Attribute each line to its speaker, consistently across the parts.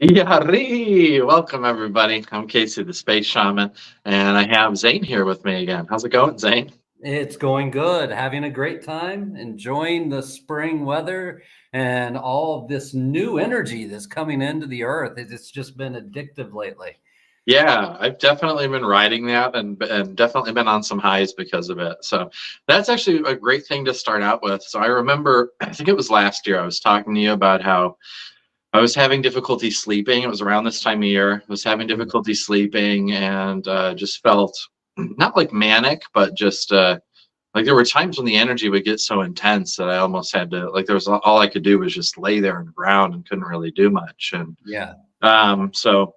Speaker 1: Yari! Welcome, everybody. I'm Casey, the Space Shaman, and I have Zane here with me again. How's it going, Zane?
Speaker 2: It's going good. Having a great time, enjoying the spring weather and all of this new energy that's coming into the earth. It's just been addictive lately.
Speaker 1: Yeah, I've definitely been riding that and definitely been on some highs because of it. So that's actually a great thing to start out with. So I remember, I think it was last year, I was talking to you about how I was having difficulty sleeping. It was around this time of year. I was having difficulty sleeping and just felt not like manic, but just like there were times when the energy would get so intense that I almost had to like there was all I could do was just lay there on the ground and couldn't really do much. And
Speaker 2: Yeah.
Speaker 1: so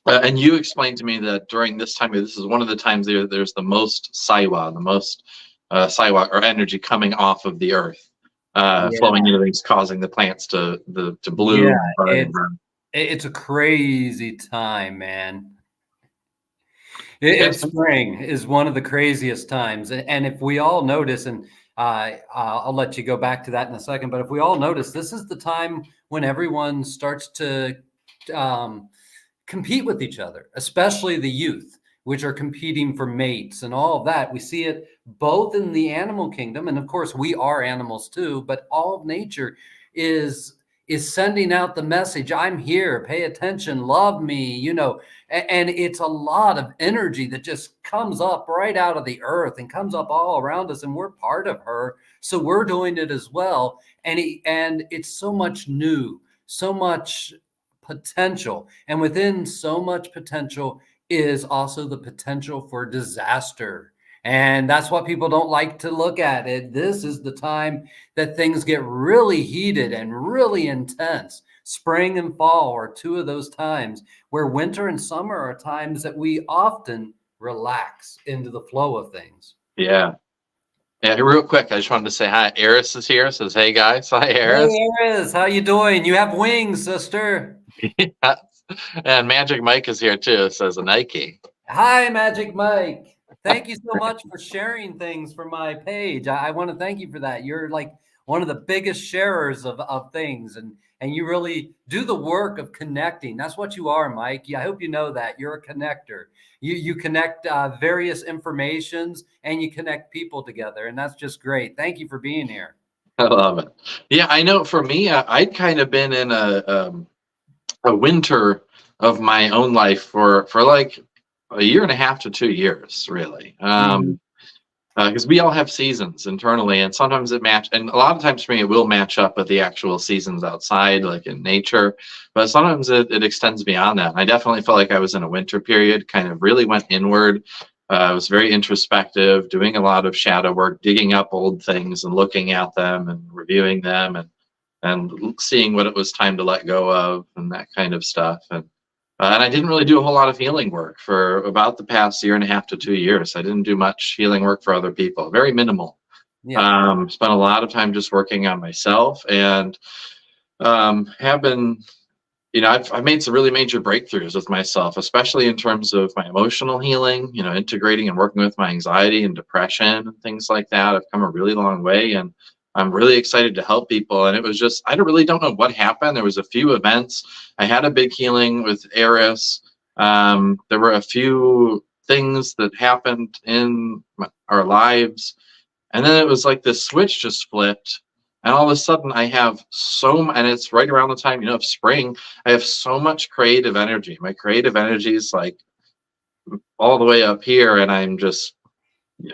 Speaker 1: and you explained to me that during this time, this is one of the times there's the most Saiwa, the most Saiwa or energy coming off of the earth, flowing into things, causing the plants to
Speaker 2: Yeah.
Speaker 1: bloom and bud and
Speaker 2: It's
Speaker 1: burn.
Speaker 2: it's a crazy time, man.
Speaker 1: Yes.
Speaker 2: It's spring is one of the craziest times. And if we all notice, and I'll let you go back to that in a second, but if we all notice, this is the time when everyone starts to um, compete with each other, especially the youth, which are competing for mates and all of that. We see it both in the animal kingdom, and of course, we are animals too, but all of nature is sending out the message, I'm here, pay attention, love me, and it's a lot of energy that just comes up right out of the earth and comes up all around us, and we're part of her, so we're doing it as well. And it's so much new, so much potential, and within so much potential is also the potential for disaster. And that's what people don't like to look at. This is the time that things get really heated and really intense. Spring and fall are two of those times, where winter and summer are times that we often relax into the flow of things.
Speaker 1: Yeah. Yeah. Real quick, I just wanted to say hi. Eris is here. Says, "Hey guys, hi, Eris."
Speaker 2: Hey, Eris, how you doing? You have wings, sister.
Speaker 1: And Magic Mike is here too. Says a Nike.
Speaker 2: Hi, Magic Mike. Thank you so much for sharing things for my page. I want to thank you for that. You're like one of the biggest sharers of things, and you really do the work of connecting. That's what you are, Mike. Yeah, I hope you know that. You're a connector. You connect various informations and you connect people together, and that's just great. Thank you for being here.
Speaker 1: I love it. Yeah, I know. For me, I'd kind of been in a winter of my own life for like a year and a half to 2 years, really.
Speaker 2: Mhm.
Speaker 1: Because we all have seasons internally, and sometimes and a lot of times for me, it will match up with the actual seasons outside, like in nature. But sometimes it extends beyond that. And I definitely felt like I was in a winter period, kind of really went inward. I was very introspective, doing a lot of shadow work, digging up old things and looking at them and reviewing them and seeing what it was time to let go of and that kind of stuff. And I didn't really do a whole lot of healing work for about the past year and a half to 2 years. I didn't do much healing work for other people, very minimal.
Speaker 2: Yeah.
Speaker 1: Spent a lot of time just working on myself and have been, I've made some really major breakthroughs with myself, especially in terms of my emotional healing, integrating and working with my anxiety and depression and things like that. I've come a really long way and I'm really excited to help people. And it was just, I really don't know what happened. There was a few events. I had a big healing with Eris. There were a few things that happened in our lives. And then it was like this switch just flipped. And all of a sudden I have and it's right around the time, of spring. I have so much creative energy. My creative energy is like all the way up here. And I'm just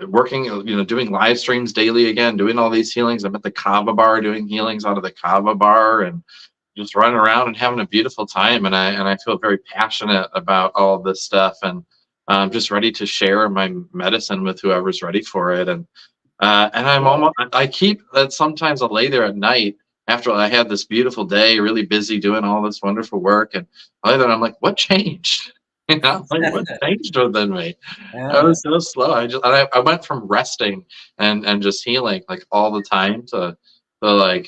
Speaker 1: working, doing live streams daily again, doing all these healings. I'm at the Kava bar doing healings out of the Kava bar and just running around and having a beautiful time. And I feel very passionate about all of this stuff. And I'm just ready to share my medicine with whoever's ready for it. And I keep that sometimes I'll lay there at night after I had this beautiful day, really busy doing all this wonderful work. And I lay there and I'm like, what changed? Like what changed within me? I
Speaker 2: Yeah.
Speaker 1: was so slow. I went from resting and just healing like all the time to like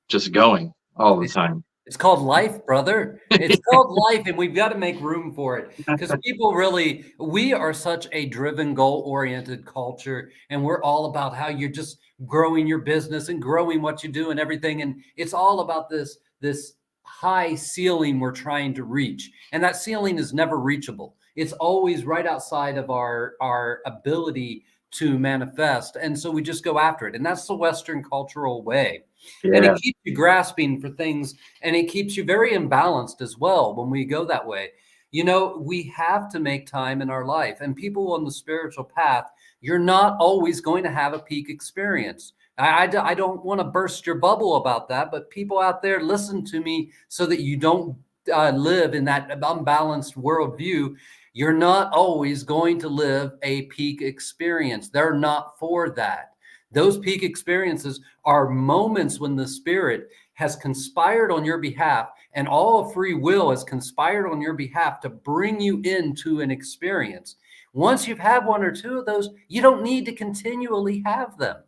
Speaker 1: just going all the time.
Speaker 2: It's called life, brother. It's called life, and we've got to make room for it because people really, we are such a driven, goal-oriented culture, and we're all about how you're just growing your business and growing what you do and everything. And it's all about this high ceiling we're trying to reach, and that ceiling is never reachable. It's always right outside of our ability to manifest, and so we just go after it. And that's the Western cultural way. And it
Speaker 1: Yeah.
Speaker 2: keeps you grasping for things, and it keeps you very imbalanced as well when we go that way. You know, we have to make time in our life, and people on the spiritual path, you're not always going to have a peak experience. I don't want to burst your bubble about that, but people out there, listen to me so that you don't live in that unbalanced worldview. You're not always going to live a peak experience. They're not for that. Those peak experiences are moments when the spirit has conspired on your behalf, and all of free will has conspired on your behalf to bring you into an experience. Once you've had one or two of those, you don't need to continually have them.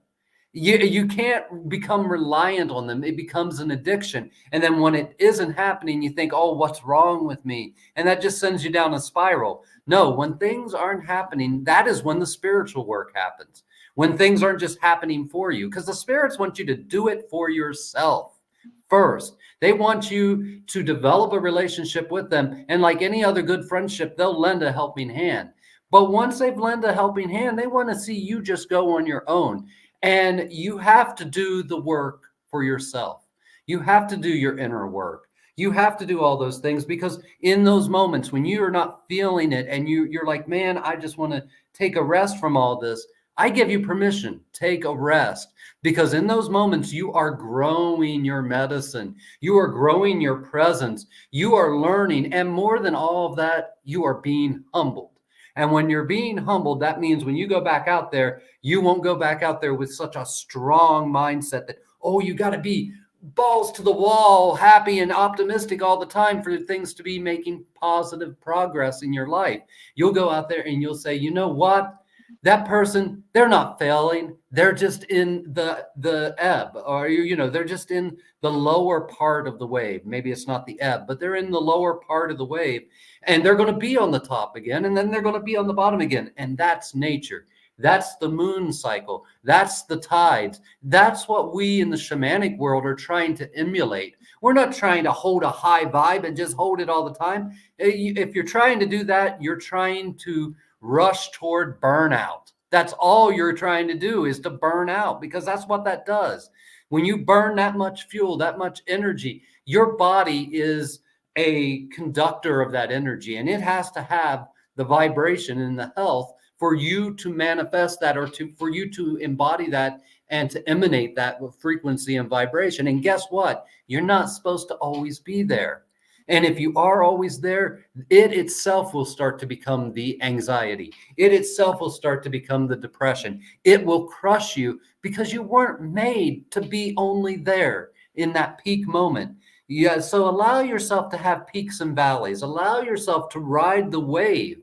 Speaker 2: You can't become reliant on them. It becomes an addiction. And then when it isn't happening, you think, oh, what's wrong with me? And that just sends you down a spiral. No, when things aren't happening, that is when the spiritual work happens. When things aren't just happening for you, because the spirits want you to do it for yourself first. They want you to develop a relationship with them. And like any other good friendship, they'll lend a helping hand. But once they've lent a helping hand, they want to see you just go on your own. And you have to do the work for yourself. You have to do your inner work. You have to do all those things, because in those moments when you are not feeling it and you're like, man, I just want to take a rest from all this, I give you permission, take a rest, because in those moments you are growing your medicine. You are growing your presence. You are learning. And more than all of that, you are being humbled. And when you're being humbled, that means when you go back out there, you won't go back out there with such a strong mindset that, oh, you got to be balls to the wall, happy and optimistic all the time for things to be making positive progress in your life. You'll go out there and you'll say, you know what? That person, they're not failing. They're just in the ebb, or, you know, they're just in the lower part of the wave. Maybe it's not the ebb, but they're in the lower part of the wave, and they're going to be on the top again, and then they're going to be on the bottom again. And that's nature. That's the moon cycle. That's the tides. That's what we in the shamanic world are trying to emulate. We're not trying to hold a high vibe and just hold it all the time. If you're trying to do that, you're trying to rush toward burnout. That's all you're trying to do, is to burn out, because that's what that does. When you burn that much fuel, that much energy, your body is a conductor of that energy, and it has to have the vibration and the health for you to manifest that, or for you to embody that and to emanate that with frequency and vibration. And guess what? You're not supposed to always be there. And if you are always there, it itself will start to become the anxiety. It itself will start to become the depression. It will crush you, because you weren't made to be only there in that peak moment. Yeah, so allow yourself to have peaks and valleys. Allow yourself to ride the wave.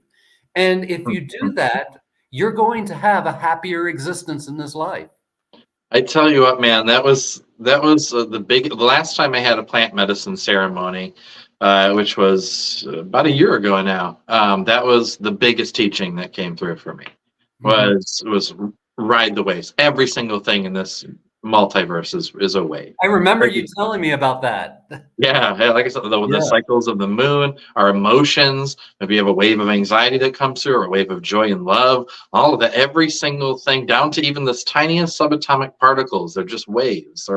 Speaker 2: And if you do that, you're going to have a happier existence in this life.
Speaker 1: I tell you what, man, that was the last time I had a plant medicine ceremony, which was about a year ago now. That was the biggest teaching that came through for me. Was ride the waves. Every single thing in this multiverse is a wave.
Speaker 2: I remember you telling me about that.
Speaker 1: Yeah, like I said, the cycles of the moon, our emotions. Maybe you have a wave of anxiety that comes through, or a wave of joy and love. All of that, every single thing, down to even this tiniest subatomic particles, they're just waves.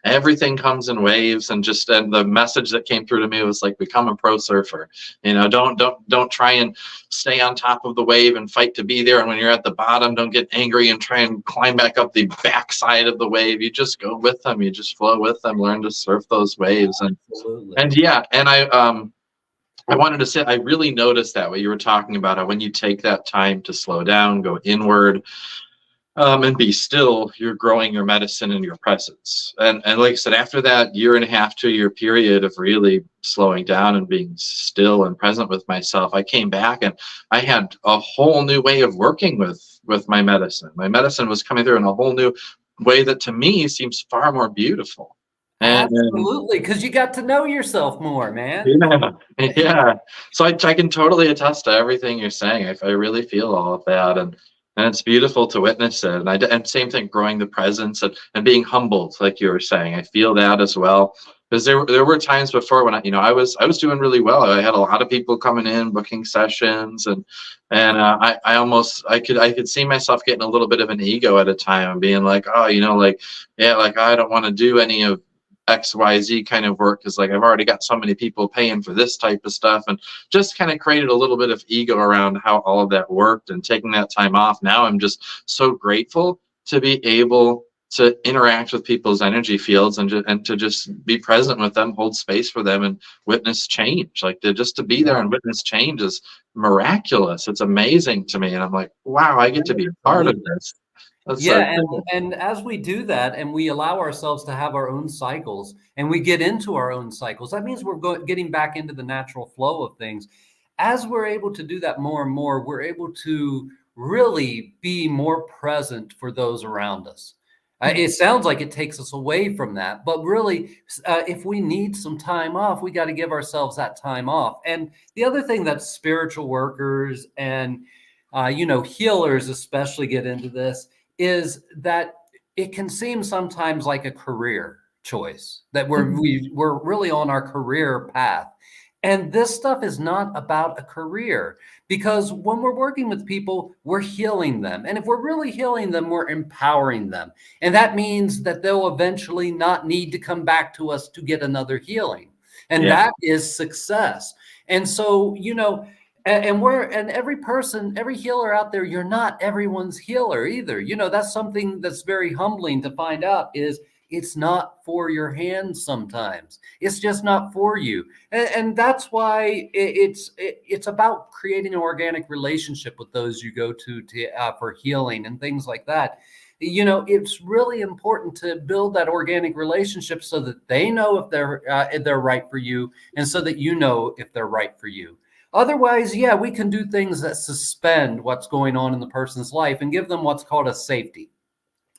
Speaker 1: Everything comes in waves. And the message that came through to me was like, become a pro surfer. You know, don't try and stay on top of the wave and fight to be there. And when you're at the bottom, don't get angry and try and climb back up the backside of the wave. You just go with them. You just flow with them. Learn to surf those waves.
Speaker 2: Absolutely.
Speaker 1: And I wanted to say, I really noticed that what you were talking about, how when you take that time to slow down, go inward, and be still, you're growing your medicine and your presence. And like I said, after that 1.5 to 2 year period of really slowing down and being still and present with myself, I came back and I had a whole new way of working with my medicine. My medicine was coming through in a whole new way that to me seems far more beautiful.
Speaker 2: Absolutely, because you got to know yourself more, man.
Speaker 1: Yeah. So I can totally attest to everything you're saying. I really feel all of that. And And it's beautiful to witness it. And same thing, growing the presence and being humbled, like you were saying. I feel that as well. Because there were times before when I was doing really well. I had a lot of people coming in, booking sessions, and I could see myself getting a little bit of an ego at a time and being like, oh, like, yeah, like I don't want to do any of XYZ kind of work because like I've already got so many people paying for this type of stuff, and just kind of created a little bit of ego around how all of that worked and taking that time off. Now I'm just so grateful to be able to interact with people's energy fields and to just be present with them, hold space for them, and witness change. Like just to be there and witness change is miraculous. It's amazing to me, and I'm like, wow, I get to be a part of this. That's so
Speaker 2: Yeah,
Speaker 1: cool.
Speaker 2: and as we do that and we allow ourselves to have our own cycles and we get into our own cycles, that means we're getting back into the natural flow of things. As we're able to do that more and more, we're able to really be more present for those around us. It sounds like it takes us away from that, but really, if we need some time off, we got to give ourselves that time off. And the other thing that spiritual workers and healers especially get into this is that it can seem sometimes like a career choice that we're really on our career path. And this stuff is not about a career, because when we're working with people, we're healing them. And if we're really healing them, we're empowering them. And that means that they'll eventually not need to come back to us to get another healing. And
Speaker 1: Yeah.
Speaker 2: that is success. And so, and every person, every healer out there, you're not everyone's healer either. That's something that's very humbling to find out, is it's not for your hands sometimes. It's just not for you. And that's why it's about creating an organic relationship with those you go to for healing and things like that. It's really important to build that organic relationship so that they know if they're right for you, and so that you know if they're right for you. Otherwise, yeah, we can do things that suspend what's going on in the person's life and give them what's called a safety.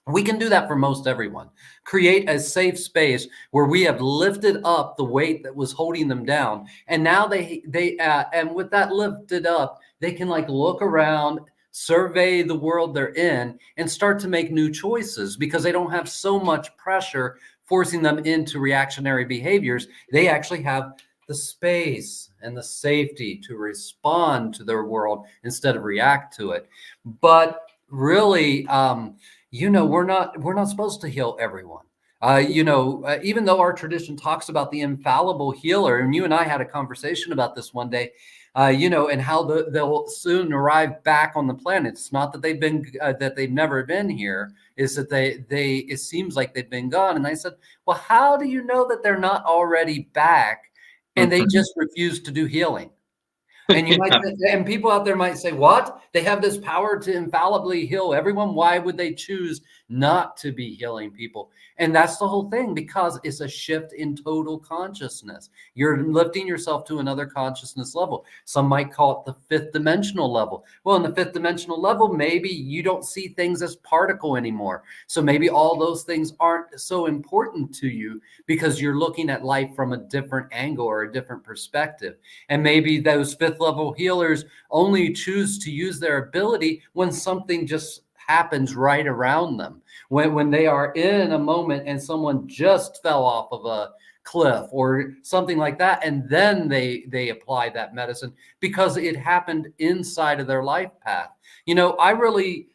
Speaker 2: We can do that for most everyone. Create a safe space where we have lifted up the weight that was holding them down, and now and with that lifted up, they can like look around, survey the world they're in, and start to make new choices because they don't have so much pressure forcing them into reactionary behaviors. They actually have the space and the safety to respond to their world instead of react to it. But really, we're not supposed to heal everyone. Even though our tradition talks about the infallible healer, and you and I had a conversation about this one day, and how they'll soon arrive back on the planet. It's not that they've never been here. Is that it seems like they've been gone. And I said, well, how do you know that they're not already back? And they just refuse to do healing. And and people out there might say, what? They have this power to infallibly heal everyone. Why would they choose not to be healing people? And that's the whole thing, because it's a shift in total consciousness. You're lifting yourself to another consciousness level. Some might call it the fifth dimensional level. Well, in the fifth dimensional level, maybe you don't see things as particle anymore. So maybe all those things aren't so important to you because you're looking at life from a different angle or a different perspective. And maybe those fifth level healers only choose to use their ability when something just happens right around them, when they are in a moment and someone just fell off of a cliff or something like that, and then they apply that medicine because it happened inside of their life path. I'm really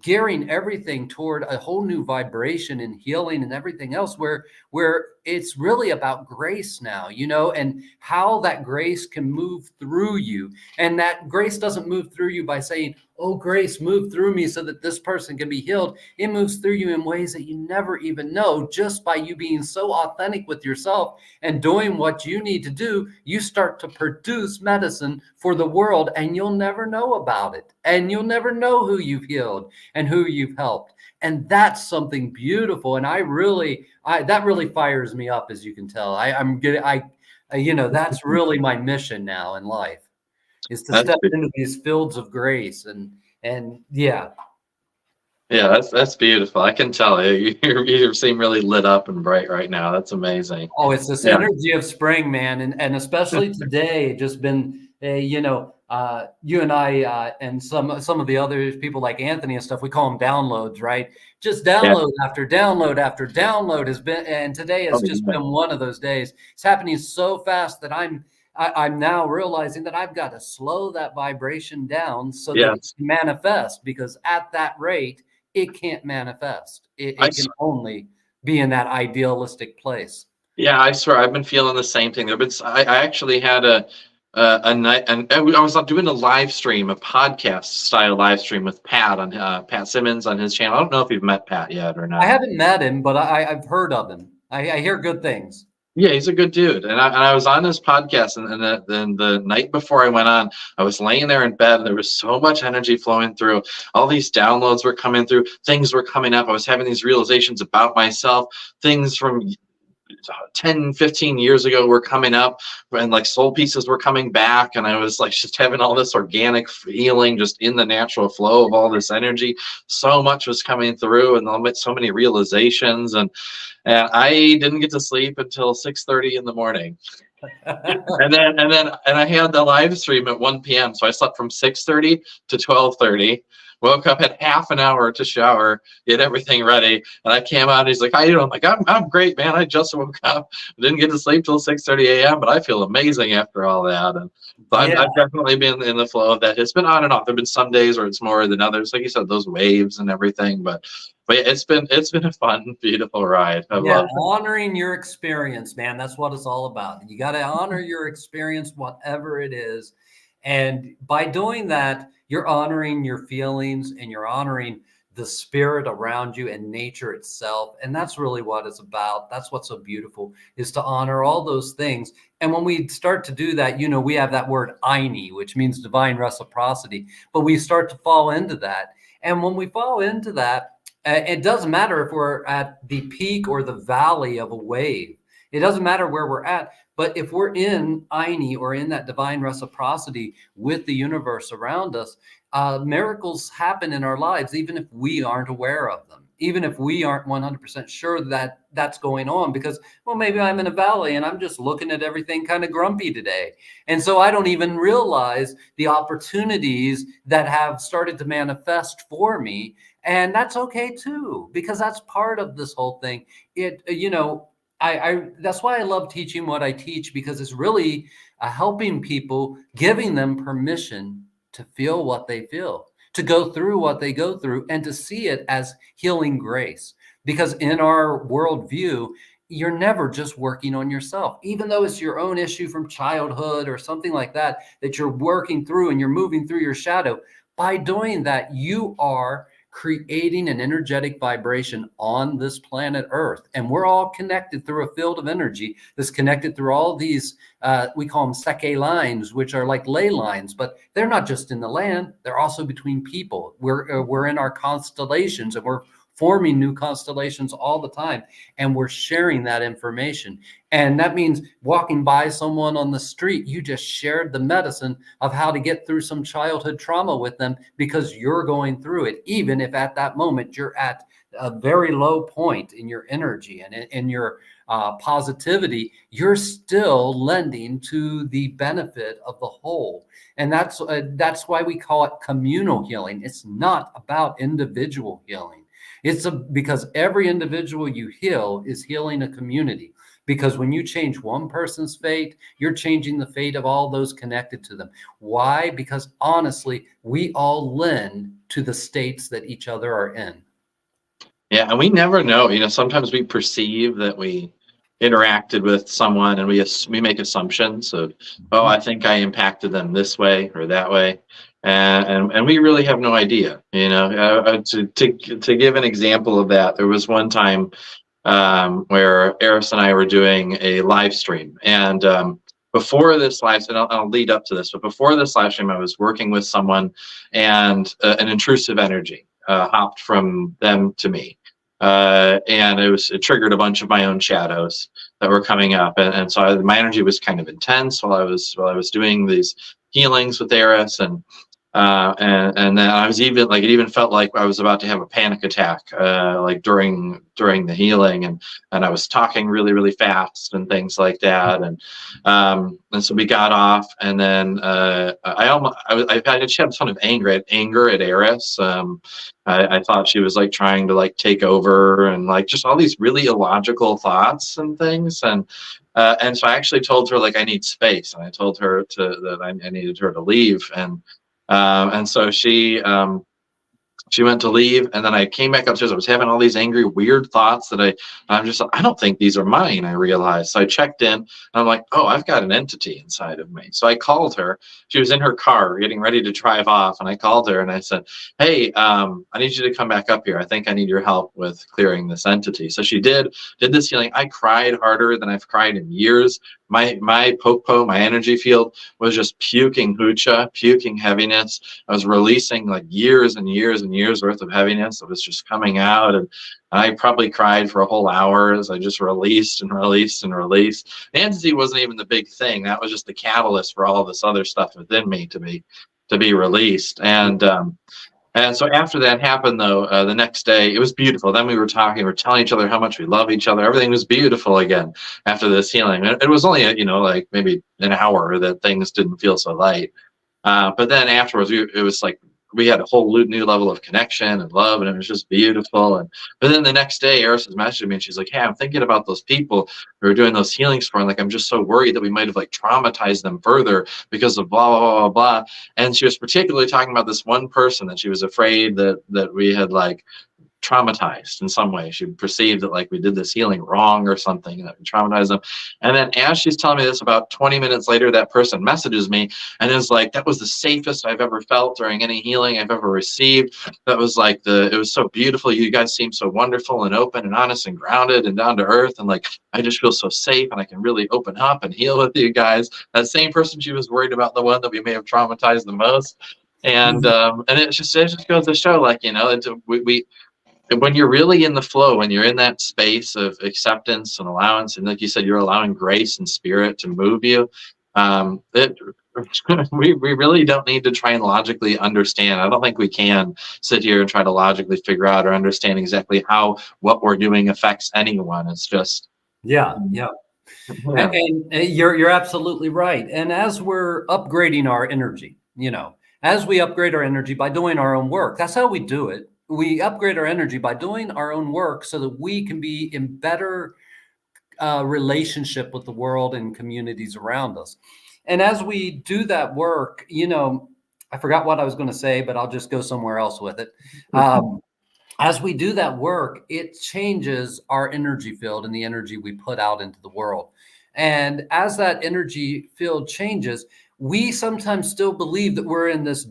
Speaker 2: gearing everything toward a whole new vibration and healing and everything else, where it's really about grace now, and how that grace can move through you. And that grace doesn't move through you by saying, oh, grace, move through me so that this person can be healed. It moves through you in ways that you never even know. Just by you being so authentic with yourself and doing what you need to do, you start to produce medicine for the world, and you'll never know about it. And you'll never know who you've healed and who you've helped. And that's something beautiful. And that really fires me up, as you can tell. That's really my mission now in life, is to step into these fields of grace. And yeah.
Speaker 1: Yeah, that's beautiful. I can tell you seem really lit up and bright right now. That's amazing.
Speaker 2: Oh, it's this energy of spring, man. And especially today, just been, you and I and some of the other people like Anthony and stuff, we call them downloads, right? Just
Speaker 1: Yeah.
Speaker 2: download after download after download has been, and today has just been one of those days. It's happening so fast that I'm now realizing that I've got to slow that vibration down so that it can manifest, because at that rate, it can't manifest. It can only be in that idealistic place.
Speaker 1: Yeah, I swear I've been feeling the same thing. I actually had a night, and I was doing a live stream, a podcast style live stream with Pat on Pat Simmons on his channel. I don't know if you've met Pat yet or not.
Speaker 2: I haven't met him, but I've heard of him. I hear good things.
Speaker 1: Yeah, he's a good dude. And I was on his podcast, and then the night before I went on, I was laying there in bed, and there was so much energy flowing through. All these downloads were coming through. Things were coming up. I was having these realizations about myself. Things from 10, 15 years ago were coming up, and like soul pieces were coming back, and I was like just having all this organic healing just in the natural flow of all this energy. So much was coming through, and so many realizations, and I didn't get to sleep until 6:30 in the morning. and I had the live stream at 1 p.m. So I slept from 6:30 to 12:30. Woke up, had half an hour to shower, get everything ready, and I came out. And he's like, "How you doing?" I'm like, "I'm great, man. I just woke up. Didn't get to sleep till 6:30 a.m., but I feel amazing after all that." And so I've definitely been in the flow of that. It's been on and off. There've been some days where it's more than others, like you said, those waves and everything. But it's been a fun, beautiful ride. I love it.
Speaker 2: Honoring your experience, man. That's what it's all about. You got to honor your experience, whatever it is. And by doing that, you're honoring your feelings, and you're honoring the spirit around you and nature itself. And that's really what it's about. That's what's so beautiful, is to honor all those things. And when we start to do that, we have that word Aini, which means divine reciprocity, but we start to fall into that. And when we fall into that, it doesn't matter if we're at the peak or the valley of a wave. It doesn't matter where we're at. But if we're in Aini, or in that divine reciprocity with the universe around us, miracles happen in our lives, even if we aren't aware of them, even if we aren't 100% sure that that's going on, because, well, maybe I'm in a valley and I'm just looking at everything kind of grumpy today. And so I don't even realize the opportunities that have started to manifest for me. And that's okay too, because that's part of this whole thing. That's why I love teaching what I teach, because it's really helping people, giving them permission to feel what they feel, to go through what they go through, and to see it as healing grace. Because in our worldview, you're never just working on yourself, even though it's your own issue from childhood or something like that you're working through, and you're moving through your shadow. By doing that, you are creating an energetic vibration on this planet Earth. And we're all connected through a field of energy that's connected through all these, we call them seke lines, which are like ley lines, but they're not just in the land, they're also between people. We're in our constellations, and we're forming new constellations all the time, and we're sharing that information. And that means walking by someone on the street, you just shared the medicine of how to get through some childhood trauma with them, because you're going through it. Even if at that moment you're at a very low point in your energy and in your positivity, you're still lending to the benefit of the whole. And that's why we call it communal healing. It's not about individual healing. Because every individual you heal is healing a community. Because when you change one person's fate, you're changing the fate of all those connected to them. Why? Because honestly, we all lend to the states that each other are in.
Speaker 1: Yeah, and we never know. Sometimes we perceive that we interacted with someone, and we make assumptions of, oh, I think I impacted them this way or that way. And we really have no idea, to give an example of that. There was one time where Eris and I were doing a live stream, and before this live stream, I'll lead up to this, but before this live stream, I was working with someone, and an intrusive energy hopped from them to me. And it triggered a bunch of my own shadows that were coming up, and so my energy was kind of intense while I was doing these healings with Eris, and And then I was even like, it even felt like I was about to have a panic attack, like during the healing, and I was talking really, really fast and things like that. And so we got off, and then I just had a ton of anger at Eris. I thought she was like trying to like take over, and like just all these really illogical thoughts and things. And so I actually told her like I need space, and I told her that I needed her to leave. And so she went to leave, and then I came back upstairs. I was having all these angry, weird thoughts that I'm just like, I don't think these are mine, I realized. So I checked in, and I'm like, oh, I've got an entity inside of me. So I called her. She was in her car getting ready to drive off, and I called her and I said, hey, I need you to come back up here. I think I need your help with clearing this entity. So she did this healing. I cried harder than I've cried in years. My Paqo, my energy field, was just puking hucha, puking heaviness. I was releasing like years and years and years worth of heaviness. It was just coming out, and I probably cried for a whole hour as I just released and released and released. The entity wasn't even the big thing. That was just the catalyst for all this other stuff within me to be released. And so after that happened, though, the next day, it was beautiful. Then we were talking, we were telling each other how much we love each other. Everything was beautiful again after this healing. It was only, like maybe an hour that things didn't feel so light. But then afterwards, it was like we had a whole new level of connection and love, and it was just beautiful. But then the next day, Eris was messaging me, and she's like, hey, I'm thinking about those people who were doing those healings for, and like, I'm just so worried that we might have like traumatized them further because of blah, blah, blah, blah. And she was particularly talking about this one person that she was afraid that we had like traumatized in some way. She perceived that like we did this healing wrong or something, that we traumatized them. And then as she's telling me this, about 20 minutes later, that person messages me and is like, that was the safest I've ever felt during any healing I've ever received. That was like it was so beautiful. You guys seem so wonderful and open and honest and grounded and down to earth. And like, I just feel so safe, and I can really open up and heal with you guys. That same person, she was worried about the one that we may have traumatized the most. And it just goes to show, like, we when you're really in the flow, when you're in that space of acceptance and allowance, and like you said, you're allowing grace and spirit to move you, we really don't need to try and logically understand. I don't think we can sit here and try to logically figure out or understand exactly how what we're doing affects anyone. It's just
Speaker 2: yeah. And you're absolutely right. And as we're upgrading our energy, as we upgrade our energy by doing our own work, that's how we do it. We upgrade our energy by doing our own work so that we can be in better relationship with the world and communities around us. And as we do that work, I forgot what I was going to say, but I'll just go somewhere else with it. As we do that work, it changes our energy field and the energy we put out into the world. And as that energy field changes, we sometimes still believe that we're in this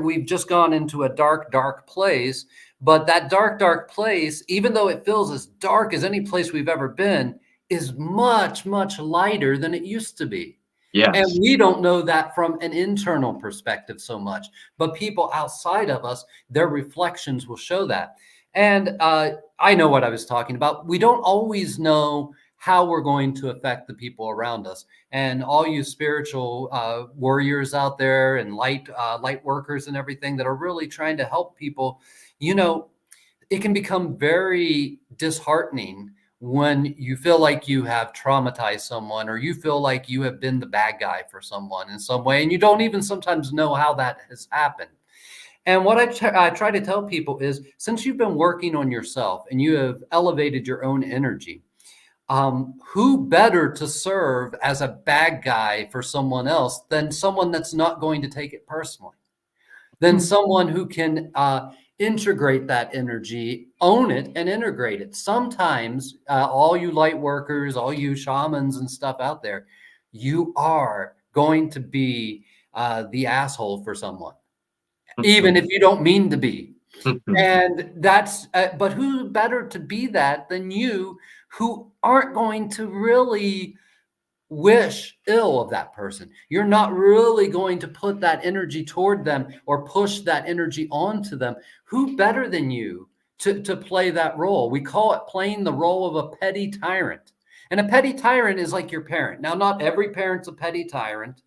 Speaker 2: we've just gone into a dark, dark place. But that dark, dark place, even though it feels as dark as any place we've ever been, is much, much lighter than it used to be.
Speaker 1: yes.
Speaker 2: And we don't know that from an internal perspective so much, but people outside of us, their reflections will show that. And I know what I was talking about. We don't always know how we're going to affect the people around us. And all you spiritual warriors out there and light workers and everything that are really trying to help people, it can become very disheartening when you feel like you have traumatized someone, or you feel like you have been the bad guy for someone in some way, and you don't even sometimes know how that has happened. And what I try to tell people is, since you've been working on yourself and you have elevated your own energy, who better to serve as a bad guy for someone else than someone that's not going to take it personally, than someone who can integrate that energy, own it, and integrate it. Sometimes, all you light workers, all you shamans and stuff out there, you are going to be the asshole for someone, even if you don't mean to be. And that's, but who better to be that than you, who aren't going to really wish ill of that person. You're not really going to put that energy toward them or push that energy onto them. Who better than you to play that role? We call it playing the role of a petty tyrant. And a petty tyrant is like your parent. Now, not every parent's a petty tyrant.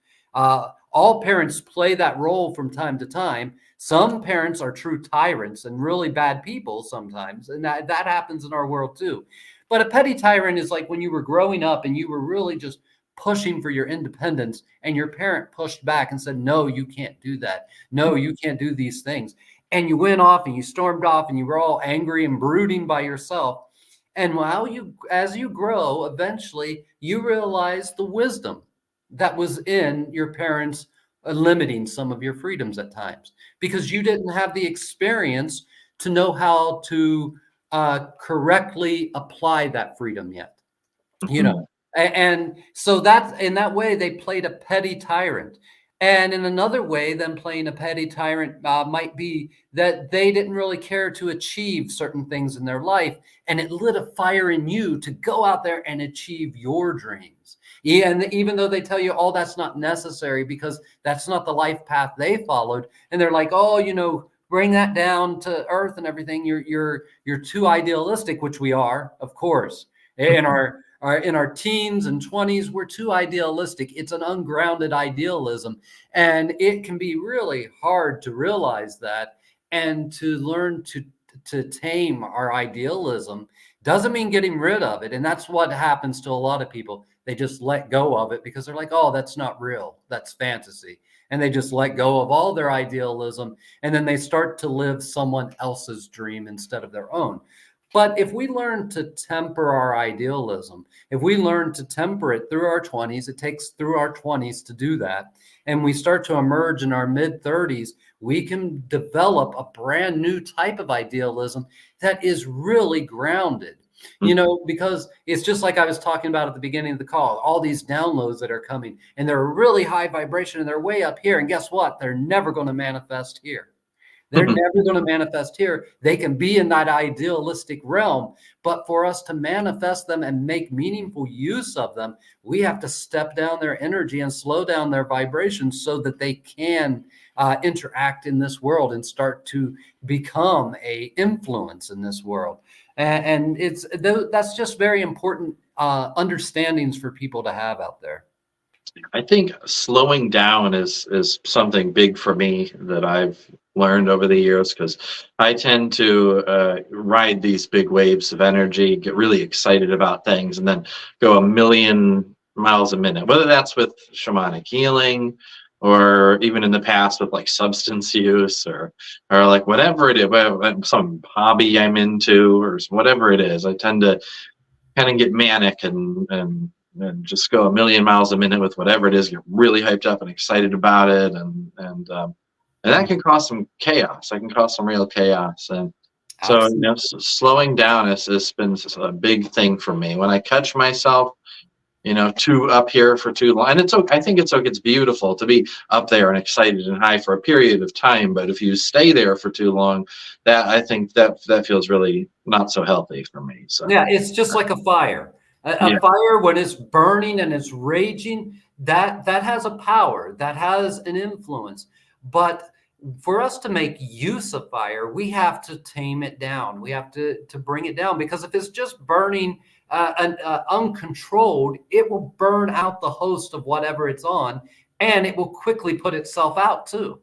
Speaker 2: All parents play that role from time to time. Some parents are true tyrants and really bad people sometimes, and that happens in our world too. But a petty tyrant is like when you were growing up and you were really just pushing for your independence, and your parent pushed back and said, no, you can't do that. No, you can't do these things. And you went off and you stormed off and you were all angry and brooding by yourself. And as you grow, eventually you realize the wisdom that was in your parents limiting some of your freedoms at times, because you didn't have the experience to know how to correctly apply that freedom yet. You know, and so that's in that way they played a petty tyrant. And in another way, them playing a petty tyrant might be that they didn't really care to achieve certain things in their life, and it lit a fire in you to go out there and achieve your dreams. Yeah, and even though they tell you, oh, that's not necessary because that's not the life path they followed, and they're like, oh, you know, bring that down to earth and everything. You're too idealistic, which we are, of course, in our teens and 20s, we're too idealistic. It's an ungrounded idealism. And it can be really hard to realize that and to learn to tame our idealism. Doesn't mean getting rid of it. And that's what happens to a lot of people. They just let go of it because they're like, oh, that's not real. That's fantasy. And they just let go of all their idealism. And then they start to live someone else's dream instead of their own. But if we learn to temper our idealism, if we learn to temper it through our 20s, it takes through our 20s to do that, and we start to emerge in our mid-30s, we can develop a brand new type of idealism that is really grounded. You know, because it's just like I was talking about at the beginning of the call, all these downloads that are coming, and they're really high vibration, and they're way up here, and guess what? They're never going to manifest here. They're never going to manifest here. They can be in that idealistic realm, but for us to manifest them and make meaningful use of them, we have to step down their energy and slow down their vibrations so that they can interact in this world and start to become a influence in this world. And that's just very important understandings for people to have out there.
Speaker 1: I think slowing down is something big for me that I've learned over the years, because I tend to ride these big waves of energy, get really excited about things, and then go a million miles a minute, whether that's with shamanic healing or even in the past with like substance use or like whatever it is, some hobby I'm into or whatever it is. I tend to kind of get manic and just go a million miles a minute with whatever it is, get really hyped up and excited about it, and that can cause some chaos. That can cause some real chaos. And so, you know, slowing down has been a big thing for me. When I catch myself, you know, too up here for too long, and it's okay. I think it's okay. It's beautiful to be up there and excited and high for a period of time. But if you stay there for too long, I think that feels really not so healthy for me. So
Speaker 2: yeah, it's just like a fire. A fire, when it's burning and it's raging, that has a power, that has an influence. But for us to make use of fire, we have to tame it down. We have to bring it down, because if it's just burning uncontrolled, it will burn out the host of whatever it's on, and it will quickly put itself out too.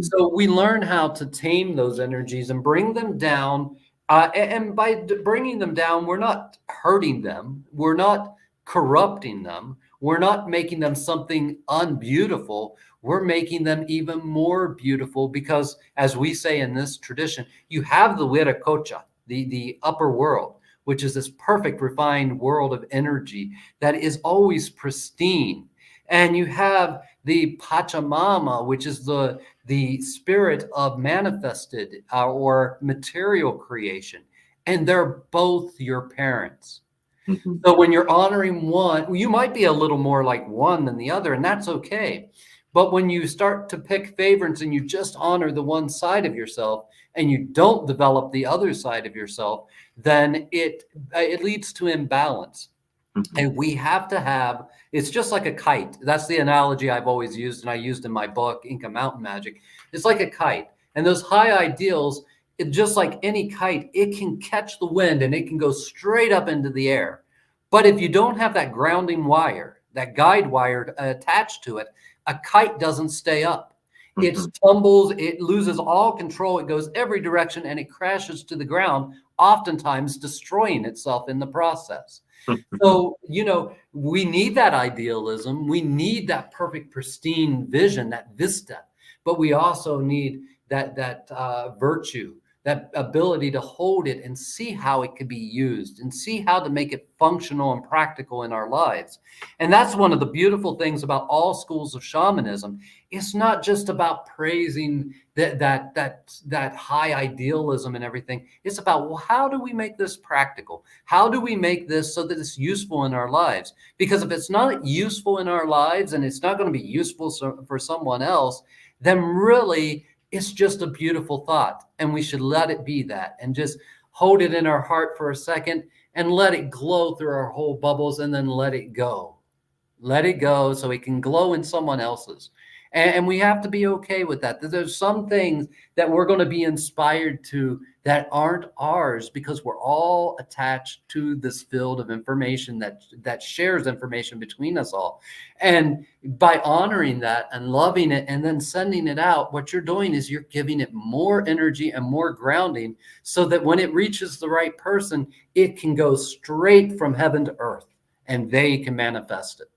Speaker 2: So we learn how to tame those energies and bring them down. And by bringing them down, we're not hurting them. We're not corrupting them. We're not making them something unbeautiful. We're making them even more beautiful, because, as we say in this tradition, you have the Viracocha, the upper world, which is this perfect refined world of energy that is always pristine. And you have the Pachamama, which is the spirit of manifested or material creation. And they're both your parents. So when you're honoring one, you might be a little more like one than the other, and that's okay. But when you start to pick favorites and you just honor the one side of yourself and you don't develop the other side of yourself, then it leads to imbalance. And we have to have, it's just like a kite. That's the analogy I've always used, and I used in my book, Inca Mountain Magic. It's like a kite. And those high ideals, just like any kite, it can catch the wind and it can go straight up into the air. But if you don't have that grounding wire, that guide wire attached to it, a kite doesn't stay up. It
Speaker 1: Mhm.
Speaker 2: tumbles, it loses all control, it goes every direction, and it crashes to the ground, oftentimes destroying itself in the process. So, we need that idealism. We need that perfect, pristine vision, that vista, but we also need that virtue, that ability to hold it and see how it could be used and see how to make it functional and practical in our lives. And that's one of the beautiful things about all schools of shamanism. It's not just about praising that high idealism and everything. It's about, well, how do we make this practical? How do we make this so that it's useful in our lives? Because if it's not useful in our lives and it's not going to be useful for someone else, then really it's just a beautiful thought, and we should let it be that and just hold it in our heart for a second and let it glow through our whole bubbles, and then let it go. Let it go so it can glow in someone else's. And we have to be okay with that. There's some things that we're going to be inspired to that aren't ours, because we're all attached to this field of information that shares information between us all. And by honoring that and loving it and then sending it out, what you're doing is you're giving it more energy and more grounding, so that when it reaches the right person, it can go straight from heaven to earth and they can manifest it.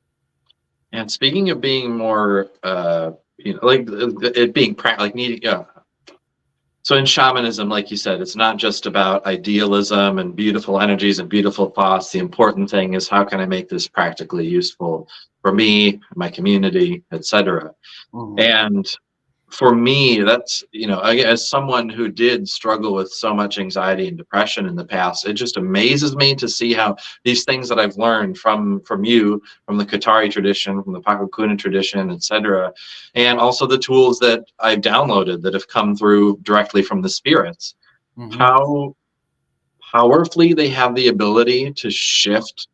Speaker 1: And speaking of being more, like it being like needing, yeah. So in shamanism, like you said, it's not just about idealism and beautiful energies and beautiful thoughts. The important thing is, how can I make this practically useful for me, my community, etc.
Speaker 2: Mhm.
Speaker 1: And for me, that's, as someone who did struggle with so much anxiety and depression in the past, it just amazes me to see how these things that I've learned from you, from the Qatari tradition, from the Paqo tradition, etc., and also the tools that I've downloaded that have come through directly from the spirits,
Speaker 2: Mhm.
Speaker 1: how powerfully they have the ability to shift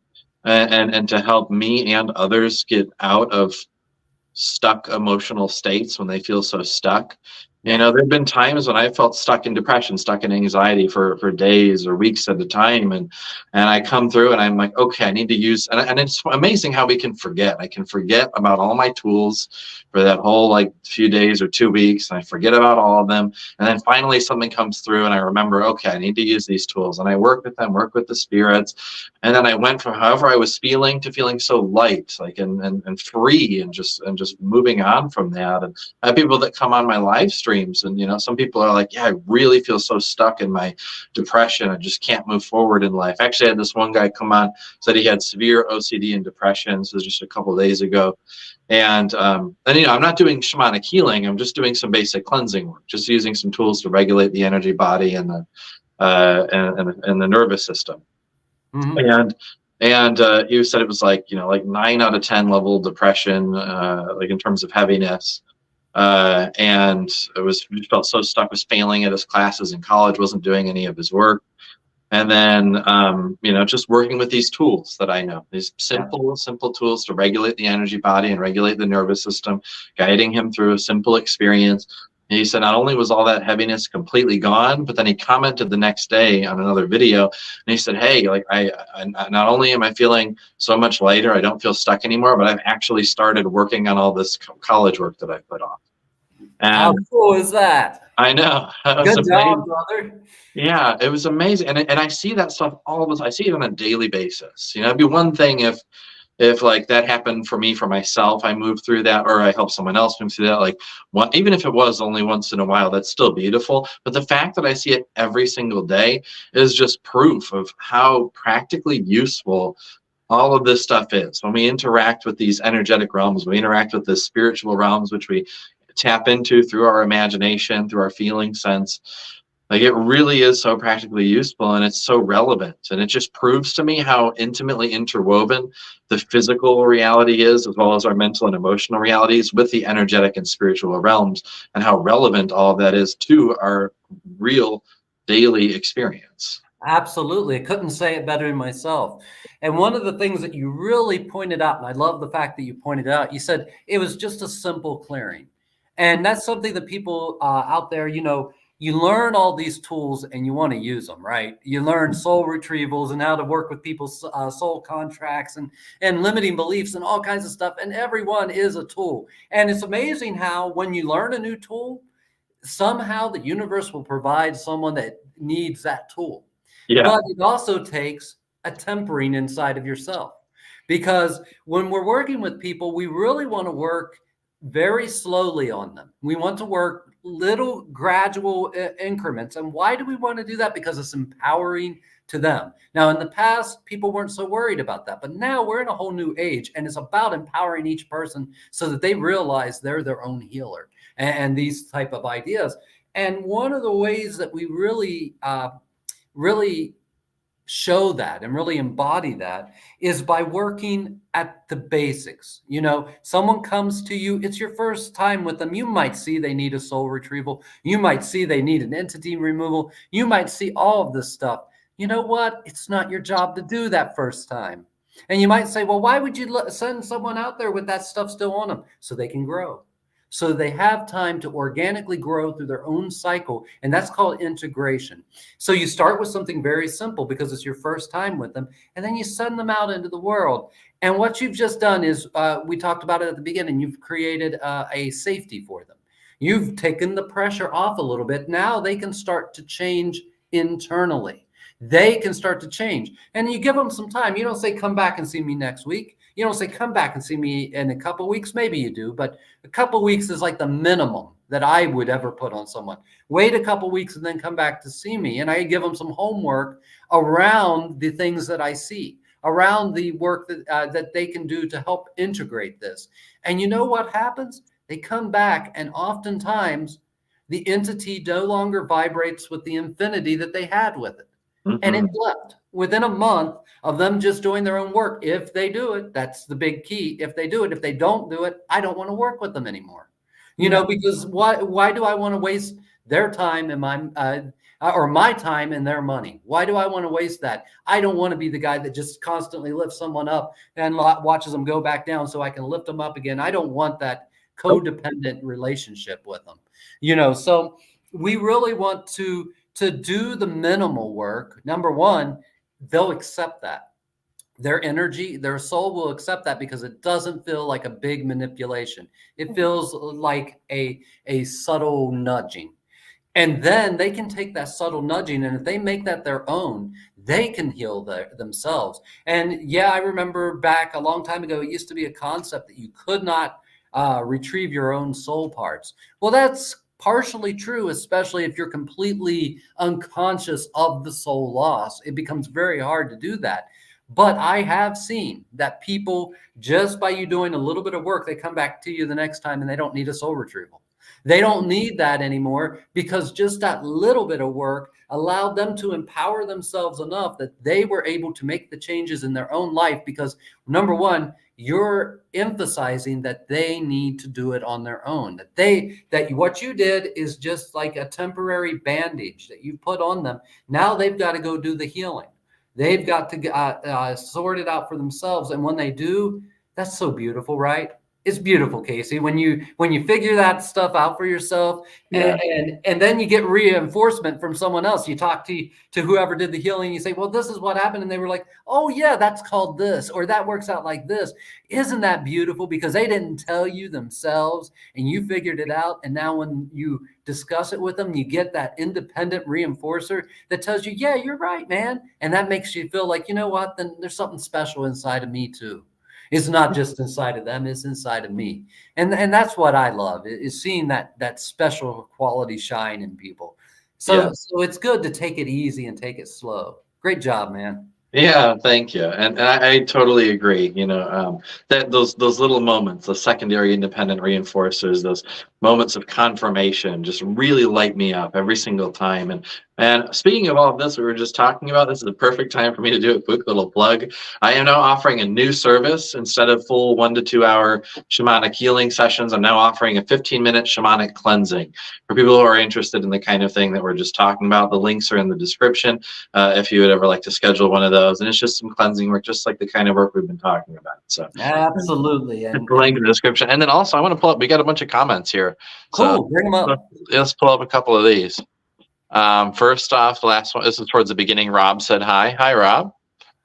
Speaker 1: and to help me and others get out of stuck emotional states when they feel so stuck.
Speaker 2: Yeah.
Speaker 1: There have been times when I felt stuck in depression, stuck in anxiety for days or weeks at a time. And I come through and I'm like, okay, I need to use, and it's amazing how we can forget. I can forget about all my tools for that whole like few days or 2 weeks. And I forget about all of them. And then finally something comes through and I remember, okay, I need to use these tools. And I work with them, work with the spirits. And then I went from however I was feeling to feeling so light, like and free, and just moving on from that. And I have people that come on my live streams, and some people are like, yeah, I really feel so stuck in my depression, I just can't move forward in life. Actually, I had this one guy come on, said he had severe OCD and depression. This was just a couple of days ago. And I'm not doing shamanic healing, I'm just doing some basic cleansing work, just using some tools to regulate the energy body and the and the nervous system.
Speaker 2: Mhm.
Speaker 1: And you said it was like 9 out of 10 level depression, like in terms of heaviness. And he felt so stuck, was failing at his classes in college, wasn't doing any of his work. And then just working with these tools that I know, these
Speaker 2: Yeah.
Speaker 1: simple tools to regulate the energy body and regulate the nervous system, guiding him through a simple experience. And he said not only was all that heaviness completely gone, but then he commented the next day on another video, and he said, hey, like I not only am I feeling so much lighter, I don't feel stuck anymore, but I've actually started working on all this college work that I put off.
Speaker 2: How
Speaker 1: And
Speaker 2: cool is that?
Speaker 1: I know, it was
Speaker 2: Good
Speaker 1: amazing.
Speaker 2: job, brother.
Speaker 1: Yeah, it was amazing, and I see that stuff all the time. I see it on a daily basis. It'd be one thing if like that happened for me, for myself, I moved through that, or I helped someone else move through that. Like even if it was only once in a while, that's still beautiful. But the fact that I see it every single day is just proof of how practically useful all of this stuff is. When we interact with these energetic realms, we interact with the spiritual realms, which we tap into through our imagination, through our feeling sense. Like it really is so practically useful, and it's so relevant. And it just proves to me how intimately interwoven the physical reality is, as well as our mental and emotional realities, with the energetic and spiritual realms, and how relevant all of that is to our real daily experience.
Speaker 2: Absolutely. I couldn't say it better than myself. And one of the things that you really pointed out, and I love the fact that you pointed out, you said it was just a simple clearing. And that's something that people out there, you learn all these tools and you want to use them, right? You learn soul retrievals and how to work with people's soul contracts and limiting beliefs and all kinds of stuff. And everyone is a tool. And it's amazing how when you learn a new tool, somehow the universe will provide someone that needs that tool.
Speaker 1: Yeah.
Speaker 2: But it also takes a tempering inside of yourself, because when we're working with people, we really want to work very slowly on them. We want to work little gradual increments. And why do we want to do that? Because it's empowering to them. Now, in the past, people weren't so worried about that, but now we're in a whole new age, and it's about empowering each person so that they realize they're their own healer and these type of ideas. And one of the ways that we really show that and really embody that is by working at the basics. You know, someone comes to you, it's your first time with them. You might see they need a soul retrieval. You might see they need an entity removal. You might see all of this stuff. You know what? It's not your job to do that first time. And you might say, well, why would you send someone out there with that stuff still on them? So they can grow. So they have time to organically grow through their own cycle. And that's called integration. So you start with something very simple because it's your first time with them. And then you send them out into the world. And what you've just done is, we talked about it at the beginning, you've created a safety for them. You've taken the pressure off a little bit. Now they can start to change internally. They can start to change. And you give them some time. You don't say, come back and see me next week. You don't say, come back and see me in a couple of weeks. Maybe you do, but a couple of weeks is like the minimum that I would ever put on someone. Wait a couple of weeks and then come back to see me. And I give them some homework around the things that I see, around the work that they can do to help integrate this. And you know what happens? They come back, and oftentimes the entity no longer vibrates with the infinity that they had with it. Mm-hmm. And it left within a month of them just doing their own work. If they do it, that's the big key. If they do it, if they don't do it, I don't want to work with them anymore. You know, because why do I want to waste their time and my time and their money? Why do I want to waste that? I don't want to be the guy that just constantly lifts someone up and watches them go back down so I can lift them up again. I don't want that codependent relationship with them. You know, so we really want to do the minimal work. Number one, they'll accept that. Their energy, their soul will accept that because it doesn't feel like a big manipulation. It feels like a subtle nudging. And then they can take that subtle nudging, and if they make that their own, they can heal themselves. And yeah, I remember back a long time ago, it used to be a concept that you could not retrieve your own soul parts. Well, that's partially true, especially if you're completely unconscious of the soul loss. It becomes very hard to do that. But I have seen that people, just by you doing a little bit of work, they come back to you the next time and they don't need a soul retrieval. They don't need that anymore because just that little bit of work allowed them to empower themselves enough that they were able to make the changes in their own life because, number one, you're emphasizing that they need to do it on their own, that what you did is just like a temporary bandage that you put on them. Now they've got to go do the healing. They've got to sort it out for themselves. And when they do, that's so beautiful, right? It's beautiful, Casey, when you figure that stuff out for yourself, and then you get reinforcement from someone else. You talk to whoever did the healing. You say, well, this is what happened. And they were like, oh, yeah, that's called this, or that works out like this. Isn't that beautiful? Because they didn't tell you themselves and you figured it out. And now when you discuss it with them, you get that independent reinforcer that tells you, yeah, you're right, man. And that makes you feel like, you know what, then there's something special inside of me, too. It's not just inside of them, it's inside of me. And that's what I love, is seeing that special quality shine in people. So it's good to take it easy and take it slow. Great job, man.
Speaker 1: Yeah, thank you. And I totally agree. You know, that those little moments, the secondary independent reinforcers, those moments of confirmation just really light me up every single time. And speaking of all of this, we were just talking about, this is the perfect time for me to do a quick little plug. I am now offering a new service. Instead of full 1 to 2 hour shamanic healing sessions, I'm now offering a 15-minute shamanic cleansing for people who are interested in the kind of thing that we're just talking about. The links are in the description if you would ever like to schedule one of those. And it's just some cleansing work, just like the kind of work we've been talking about. So
Speaker 2: absolutely.
Speaker 1: And the link in the description. And then also I want to pull up, we got a bunch of comments here.
Speaker 2: Cool,
Speaker 1: so
Speaker 2: bring them up.
Speaker 1: Let's pull up a couple of these. First off, the last one, this is towards the beginning. Rob said hi. Hi, Rob.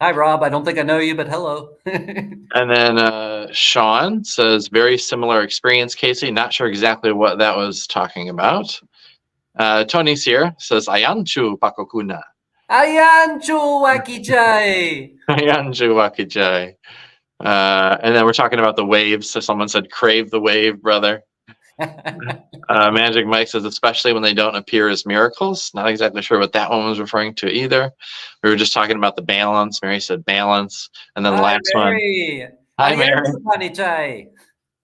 Speaker 2: Hi, Rob. I don't think I know you, but hello.
Speaker 1: And then Sean says, very similar experience, Casey. Not sure exactly what that was talking about. Tony's here, says, Ayanchu Pakokuna.
Speaker 2: Ayanchu Wakijai.
Speaker 1: Ayanchu Wakijai. And then we're talking about the waves. So someone said, crave the wave, brother. Magic Mike says, especially when they don't appear as miracles. Not exactly sure what that one was referring to either. We were just talking about the balance. Mary said balance. And then the last
Speaker 2: Mary.
Speaker 1: one. Hi, Mary.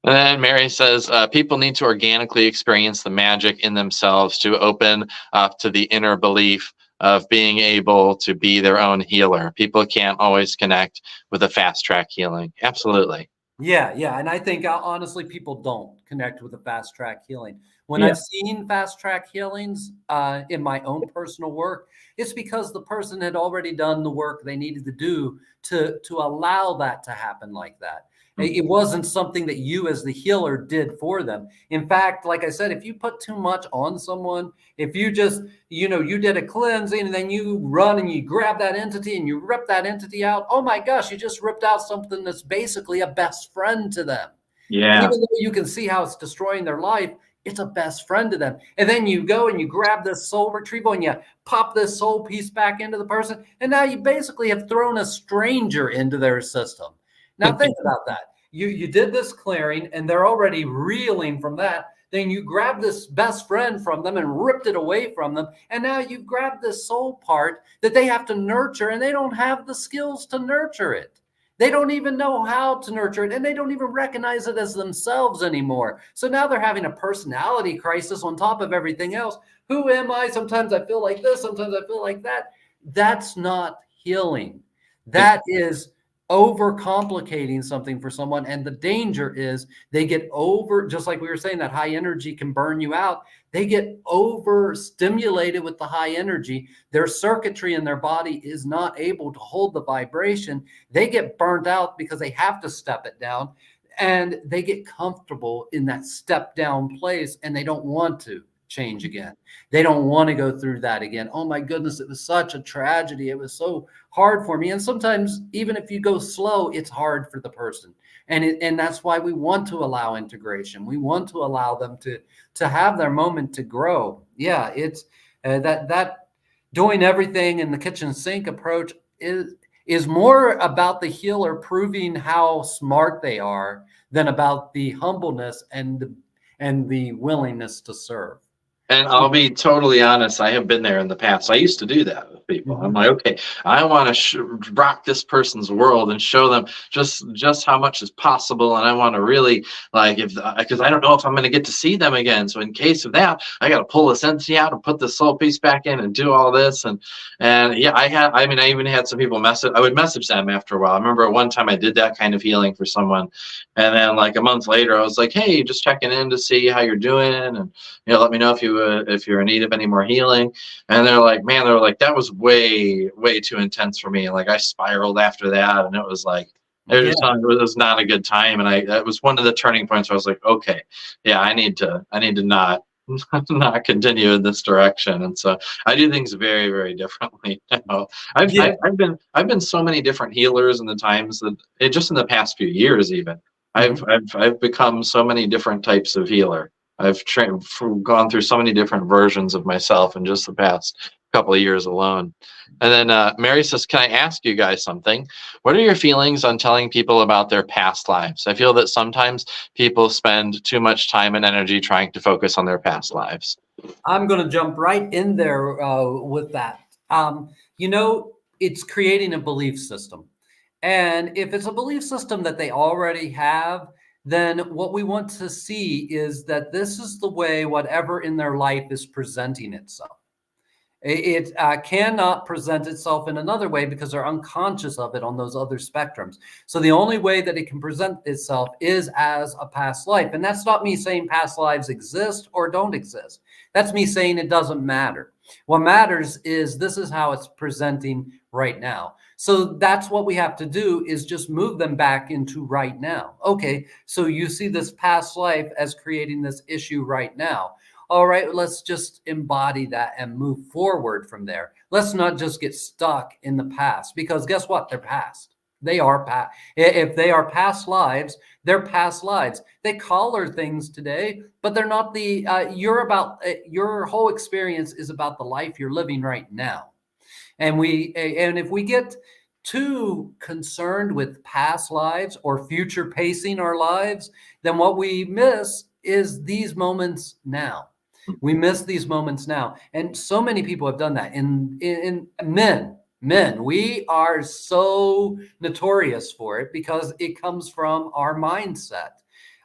Speaker 1: And then Mary says, people need to organically experience the magic in themselves to open up to the inner belief of being able to be their own healer. People can't always connect with a FastTrack Healing. Absolutely.
Speaker 2: Yeah. And I think honestly, people don't connect with the FastTrack Healing. When I've seen FastTrack Healings in my own personal work, it's because the person had already done the work they needed to do to allow that to happen like that. It wasn't something that you as the healer did for them. In fact, like I said, if you put too much on someone, if you just, you did a cleansing and then you run and you grab that entity and you rip that entity out, oh my gosh, you just ripped out something that's basically a best friend to them.
Speaker 1: Yeah.
Speaker 2: Even though you can see how it's destroying their life, it's a best friend to them. And then you go and you grab this soul retrieval and you pop this soul piece back into the person. And now you basically have thrown a stranger into their system. Now think about that. You did this clearing and they're already reeling from that. Then you grab this best friend from them and ripped it away from them. And now you've grabbed this soul part that they have to nurture and they don't have the skills to nurture it. They don't even know how to nurture it and they don't even recognize it as themselves anymore. So now they're having a personality crisis on top of everything else. Who am I? Sometimes I feel like this. Sometimes I feel like that. That's not healing. That is overcomplicating something for someone. And the danger is they get just like we were saying, that high energy can burn you out. They get overstimulated with the high energy. Their circuitry in their body is not able to hold the vibration. They get burnt out because they have to step it down and they get comfortable in that step down place and they don't want to change again. They don't want to go through that again. Oh my goodness, it was such a tragedy. It was so hard for me. And sometimes even if you go slow, it's hard for the person. And that's why we want to allow integration. We want to allow them to have their moment to grow. Yeah, it's that doing everything in the kitchen sink approach is more about the healer proving how smart they are than about the humbleness and the willingness to serve.
Speaker 1: And I'll be totally honest, I have been there in the past. I used to do that with people. I'm like, okay, I want to rock this person's world and show them just how much is possible. And I want to really because I don't know if I'm going to get to see them again. So in case of that, I got to pull this entity out and put the soul piece back in and do all this. And yeah, I even had some people I would message them after a while. I remember one time I did that kind of healing for someone. And then like a month later, I was like, hey, just checking in to see how you're doing. And, let me know if you're in need of any more healing. And they're like, that was way too intense for me. Like I spiraled after that, and it was like it was not a good time. And that was one of the turning points where I was like, okay, yeah, I need to not continue in this direction. And so I do things very, very differently now. I've been so many different healers in the times that just in the past few years even. I've become so many different types of healer. I've gone through so many different versions of myself in just the past couple of years alone. And then Mary says, can I ask you guys something? What are your feelings on telling people about their past lives? I feel that sometimes people spend too much time and energy trying to focus on their past lives.
Speaker 2: I'm going to jump right in there with that. It's creating a belief system. And if it's a belief system that they already have, then what we want to see is that this is the way whatever in their life is presenting itself. It cannot present itself in another way because they're unconscious of it on those other spectrums. So the only way that it can present itself is as a past life. And that's not me saying past lives exist or don't exist. That's me saying it doesn't matter. What matters is this is how it's presenting right now. So that's what we have to do is just move them back into right now. Okay, so you see this past life as creating this issue right now. all right, let's just embody that and move forward from there. Let's not just get stuck in the past, because guess what? They're past. They are past. If they are past lives, they're past lives. They color things today, but they're not the, your whole experience is about the life you're living right now. And if we get too concerned with past lives or future pacing our lives, then what we miss is these moments now. We miss these moments now. And so many people have done that. In men, we are so notorious for it because it comes from our mindset.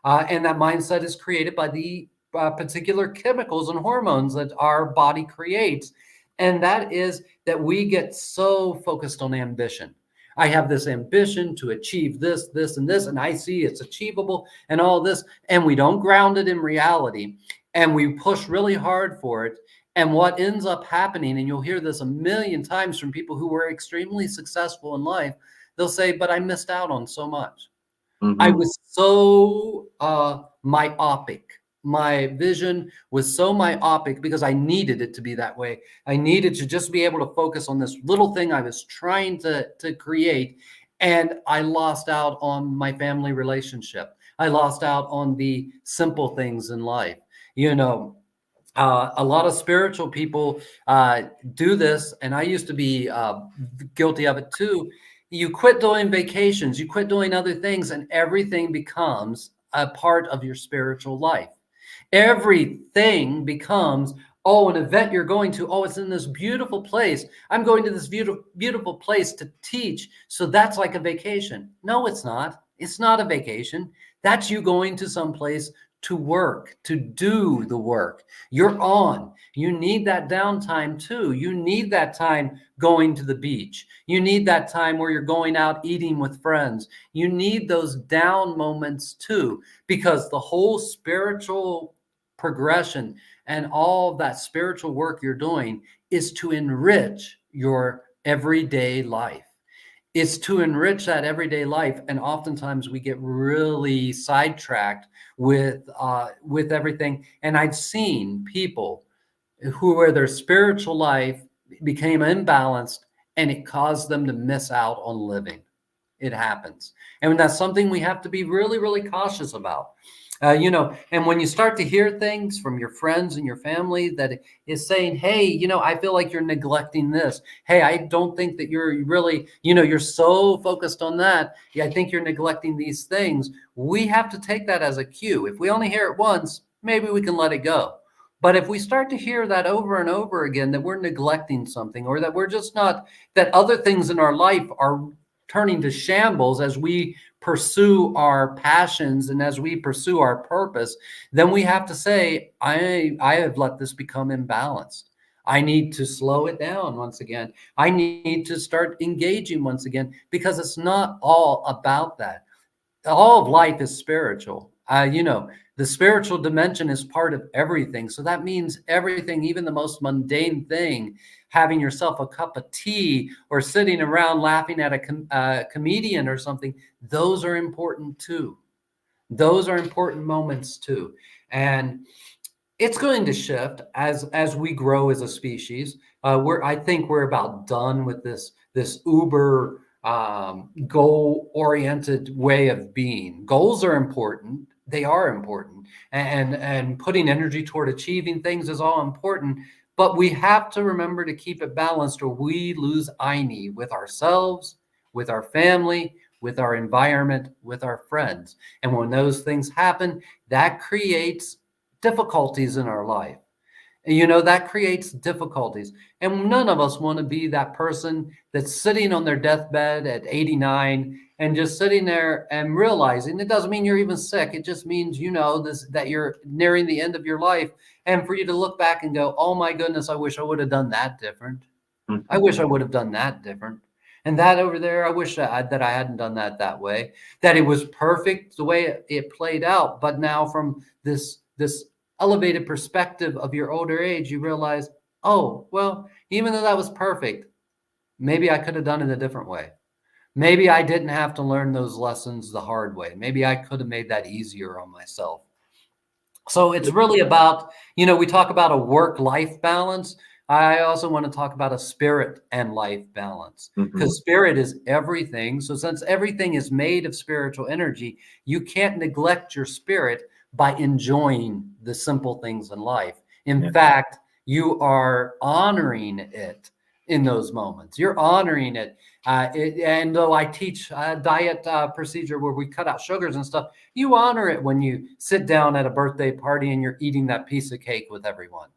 Speaker 2: And that mindset is created by the particular chemicals and hormones that our body creates. And that is that we get so focused on ambition. I have this ambition to achieve this, this, and this, and I see it's achievable and all this, and we don't ground it in reality, and we push really hard for it. And what ends up happening, and you'll hear this a million times from people who were extremely successful in life, they'll say, but I missed out on so much.
Speaker 1: Mm-hmm.
Speaker 2: I was so myopic. My vision was so myopic because I needed it to be that way. I needed to just be able to focus on this little thing I was trying to create. And I lost out on my family relationship. I lost out on the simple things in life. You know, a lot of spiritual people do this, and I used to be guilty of it too. You quit doing vacations, you quit doing other things, and everything becomes a part of your spiritual life. Everything becomes, oh, an event you're going to. Oh, it's in this beautiful place. I'm going to this beautiful place to teach. So that's like a vacation. No, it's not. It's not a vacation. That's you going to some place to work, to do the work. You're on. You need that downtime too. You need that time going to the beach. You need that time where you're going out eating with friends. You need those down moments too, because the whole spiritual progression and all of that spiritual work you're doing is to enrich your everyday life. It's to enrich that everyday life. And oftentimes we get really sidetracked with everything. And I've seen people where their spiritual life became imbalanced and it caused them to miss out on living. It happens. And that's something we have to be really, really cautious about. And when you start to hear things from your friends and your family that is saying, hey, I feel like you're neglecting this. Hey, I don't think that you're really, you're so focused on that. Yeah, I think you're neglecting these things. We have to take that as a cue. If we only hear it once, maybe we can let it go. But if we start to hear that over and over again, that we're neglecting something, or that we're just not, that other things in our life are turning to shambles as we pursue our passions and as we pursue our purpose, then we have to say, I have let this become imbalanced. I need to slow it down once again. I need to start engaging once again, because it's not all about that. All of life is spiritual. The spiritual dimension is part of everything. So that means everything, even the most mundane thing, having yourself a cup of tea or sitting around laughing at a comedian or something, those are important too. Those are important moments too. And it's going to shift as we grow as a species. I think we're about done with this uber goal-oriented way of being. Goals are important. They are important. And putting energy toward achieving things is all important. But we have to remember to keep it balanced, or we lose Aini with ourselves, with our family, with our environment, with our friends. And when those things happen, that creates difficulties in our life. That creates difficulties. And none of us want to be that person that's sitting on their deathbed at 89 and just sitting there and realizing it doesn't mean you're even sick. It just means, that you're nearing the end of your life. And for you to look back and go, oh my goodness, I wish I would have done that different. Mm-hmm. I wish I would have done that different. And that over there, I wish that I hadn't done that way, that it was perfect the way it played out. But now from this elevated perspective of your older age, you realize, oh, well, even though that was perfect, maybe I could have done it a different way. Maybe I didn't have to learn those lessons the hard way. Maybe I could have made that easier on myself. So it's really about, we talk about a work-life balance. I also want to talk about a spirit and life balance,
Speaker 1: Hmm.
Speaker 2: because spirit is everything. So since everything is made of spiritual energy, you can't neglect your spirit by enjoying the simple things in life. In
Speaker 1: Yeah.
Speaker 2: fact, you are honoring it in those moments. You're honoring it. And though I teach a diet procedure where we cut out sugars and stuff, you honor it when you sit down at a birthday party and you're eating that piece of cake with everyone.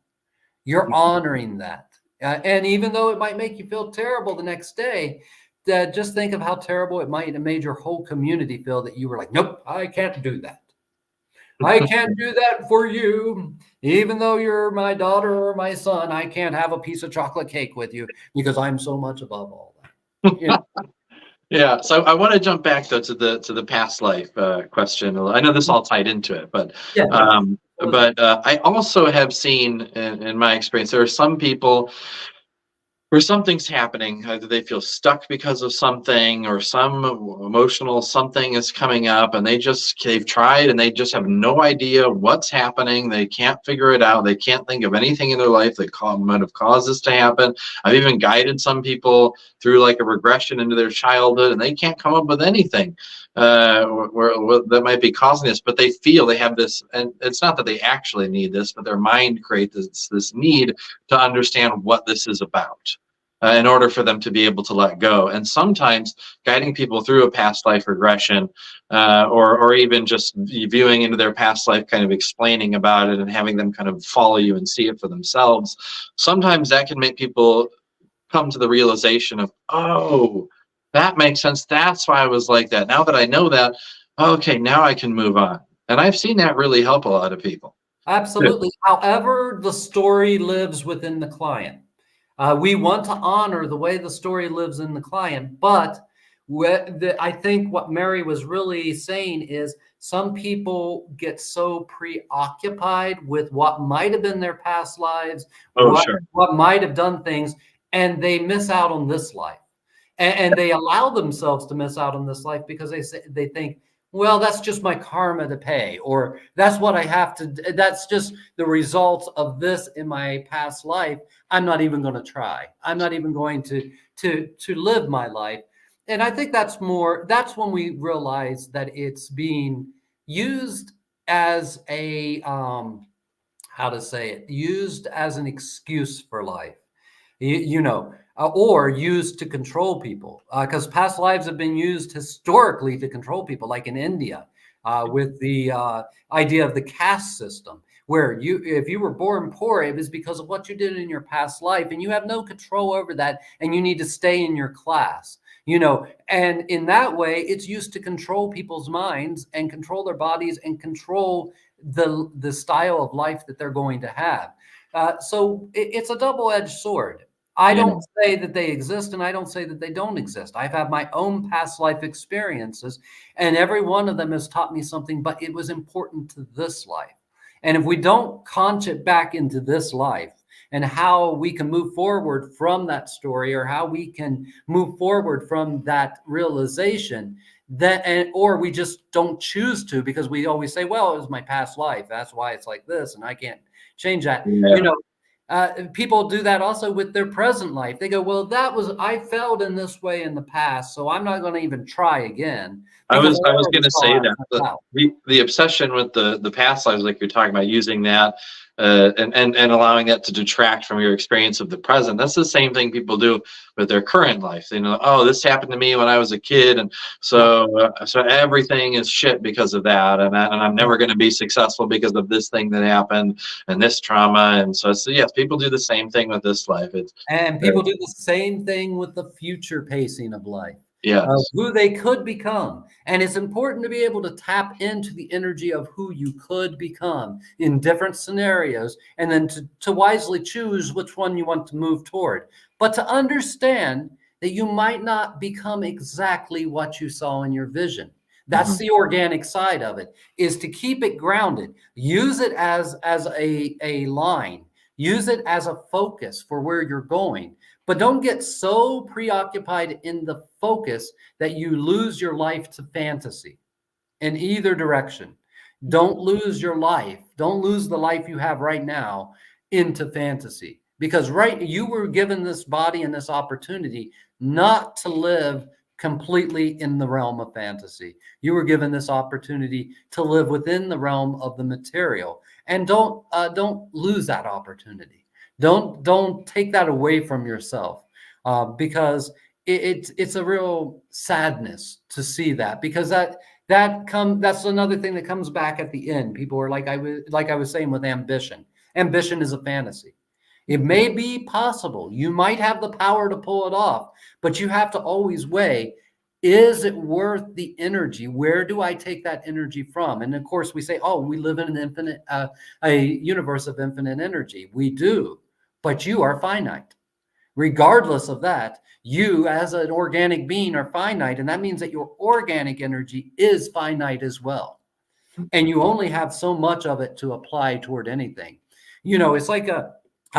Speaker 2: You're honoring that. And even though it might make you feel terrible the next day, just think of how terrible it might have made your whole community feel that you were like, nope, I can't do that. I can't do that for you. Even though you're my daughter or my son, I can't have a piece of chocolate cake with you because I'm so much above all that.
Speaker 1: Yeah, so I want to jump back though to the past life question. I know this all tied into it, but
Speaker 2: Yeah.
Speaker 1: I also have seen in my experience there are some people where something's happening. Either they feel stuck because of something, or some emotional something is coming up, and they've tried and they just have no idea what's happening. They can't figure it out. They can't think of anything in their life that might have caused this to happen. I've even guided some people through like a regression into their childhood, and they can't come up with anything that might be causing this, but they feel they have this, and it's not that they actually need this, but their mind creates this need to understand what this is about in order for them to be able to let go. And sometimes guiding people through a past life regression, or even just viewing into their past life, kind of explaining about it and having them kind of follow you and see it for themselves, sometimes that can make people come to the realization of, oh, that makes sense. That's why I was like that. Now that I know that, okay, now I can move on. And I've seen that really help a lot of people.
Speaker 2: Absolutely. However, the story lives within the client. We want to honor the way the story lives in the client, but I think what Mary was really saying is some people get so preoccupied with what might have been their past lives,
Speaker 1: Oh, sure.
Speaker 2: what might have done things, and they miss out on this life. And they allow themselves to miss out on this life because they think, well, that's just my karma to pay, or that's what I have to, that's just the results of this in my past life. I'm not even going to try. I'm not even going to live my life. And I think that's when we realize that it's being used as a, how to say it, used as an excuse for life. Or used to control people, because past lives have been used historically to control people, like in India, with the idea of the caste system, where if you were born poor, it was because of what you did in your past life, and you have no control over that, and you need to stay in your class. And in that way, it's used to control people's minds and control their bodies and control the style of life that they're going to have. So it's a double-edged sword. I
Speaker 1: Yeah.
Speaker 2: don't say that they exist, and I don't say that they don't exist. I've had my own past life experiences, and every one of them has taught me something, but it was important to this life. And if we don't conch it back into this life and how we can move forward from that story, or how we can move forward from that realization, or we just don't choose to, because we always say, well, it was my past life, that's why it's like this, and I can't change that.
Speaker 1: Yeah.
Speaker 2: People do that also with their present life. They go, well, I failed in this way in the past, so I'm not going to even try again.
Speaker 1: I
Speaker 2: Because
Speaker 1: was going to say that
Speaker 2: out.
Speaker 1: the obsession with the past lives, like you're talking about, using that and allowing that to detract from your experience of the present. That's the same thing people do with their current life. Oh, this happened to me when I was a kid, and so everything is shit because of that, and I'm never going to be successful because of this thing that happened and this trauma. And so yes, people do the same thing with this life.
Speaker 2: And people do the same thing with the future pacing of life.
Speaker 1: Yes.
Speaker 2: Who they could become. And it's important to be able to tap into the energy of who you could become in different scenarios, and then to wisely choose which one you want to move toward. But to understand that you might not become exactly what you saw in your vision. That's the organic side of it, is to keep it grounded. Use it as a line. Use it as a focus for where you're going. But don't get so preoccupied in the focus that you lose your life to fantasy in either direction. Don't lose your life. Don't lose the life you have right now into fantasy, because you were given this body and this opportunity not to live completely in the realm of fantasy. You were given this opportunity to live within the realm of the material, and don't lose that opportunity. Don't take that away from yourself, because it's a real sadness to see that, because that's another thing that comes back at the end. People are like I was saying with ambition. Ambition is a fantasy. It may be possible. You might have the power to pull it off, but you have to always weigh, is it worth the energy? Where do I take that energy from? And of course we say, oh, we live in a universe of infinite energy. We do, but you are finite. Regardless of that, you as an organic being are finite, and that means that your organic energy is finite as well. And you only have so much of it to apply toward anything. It's like a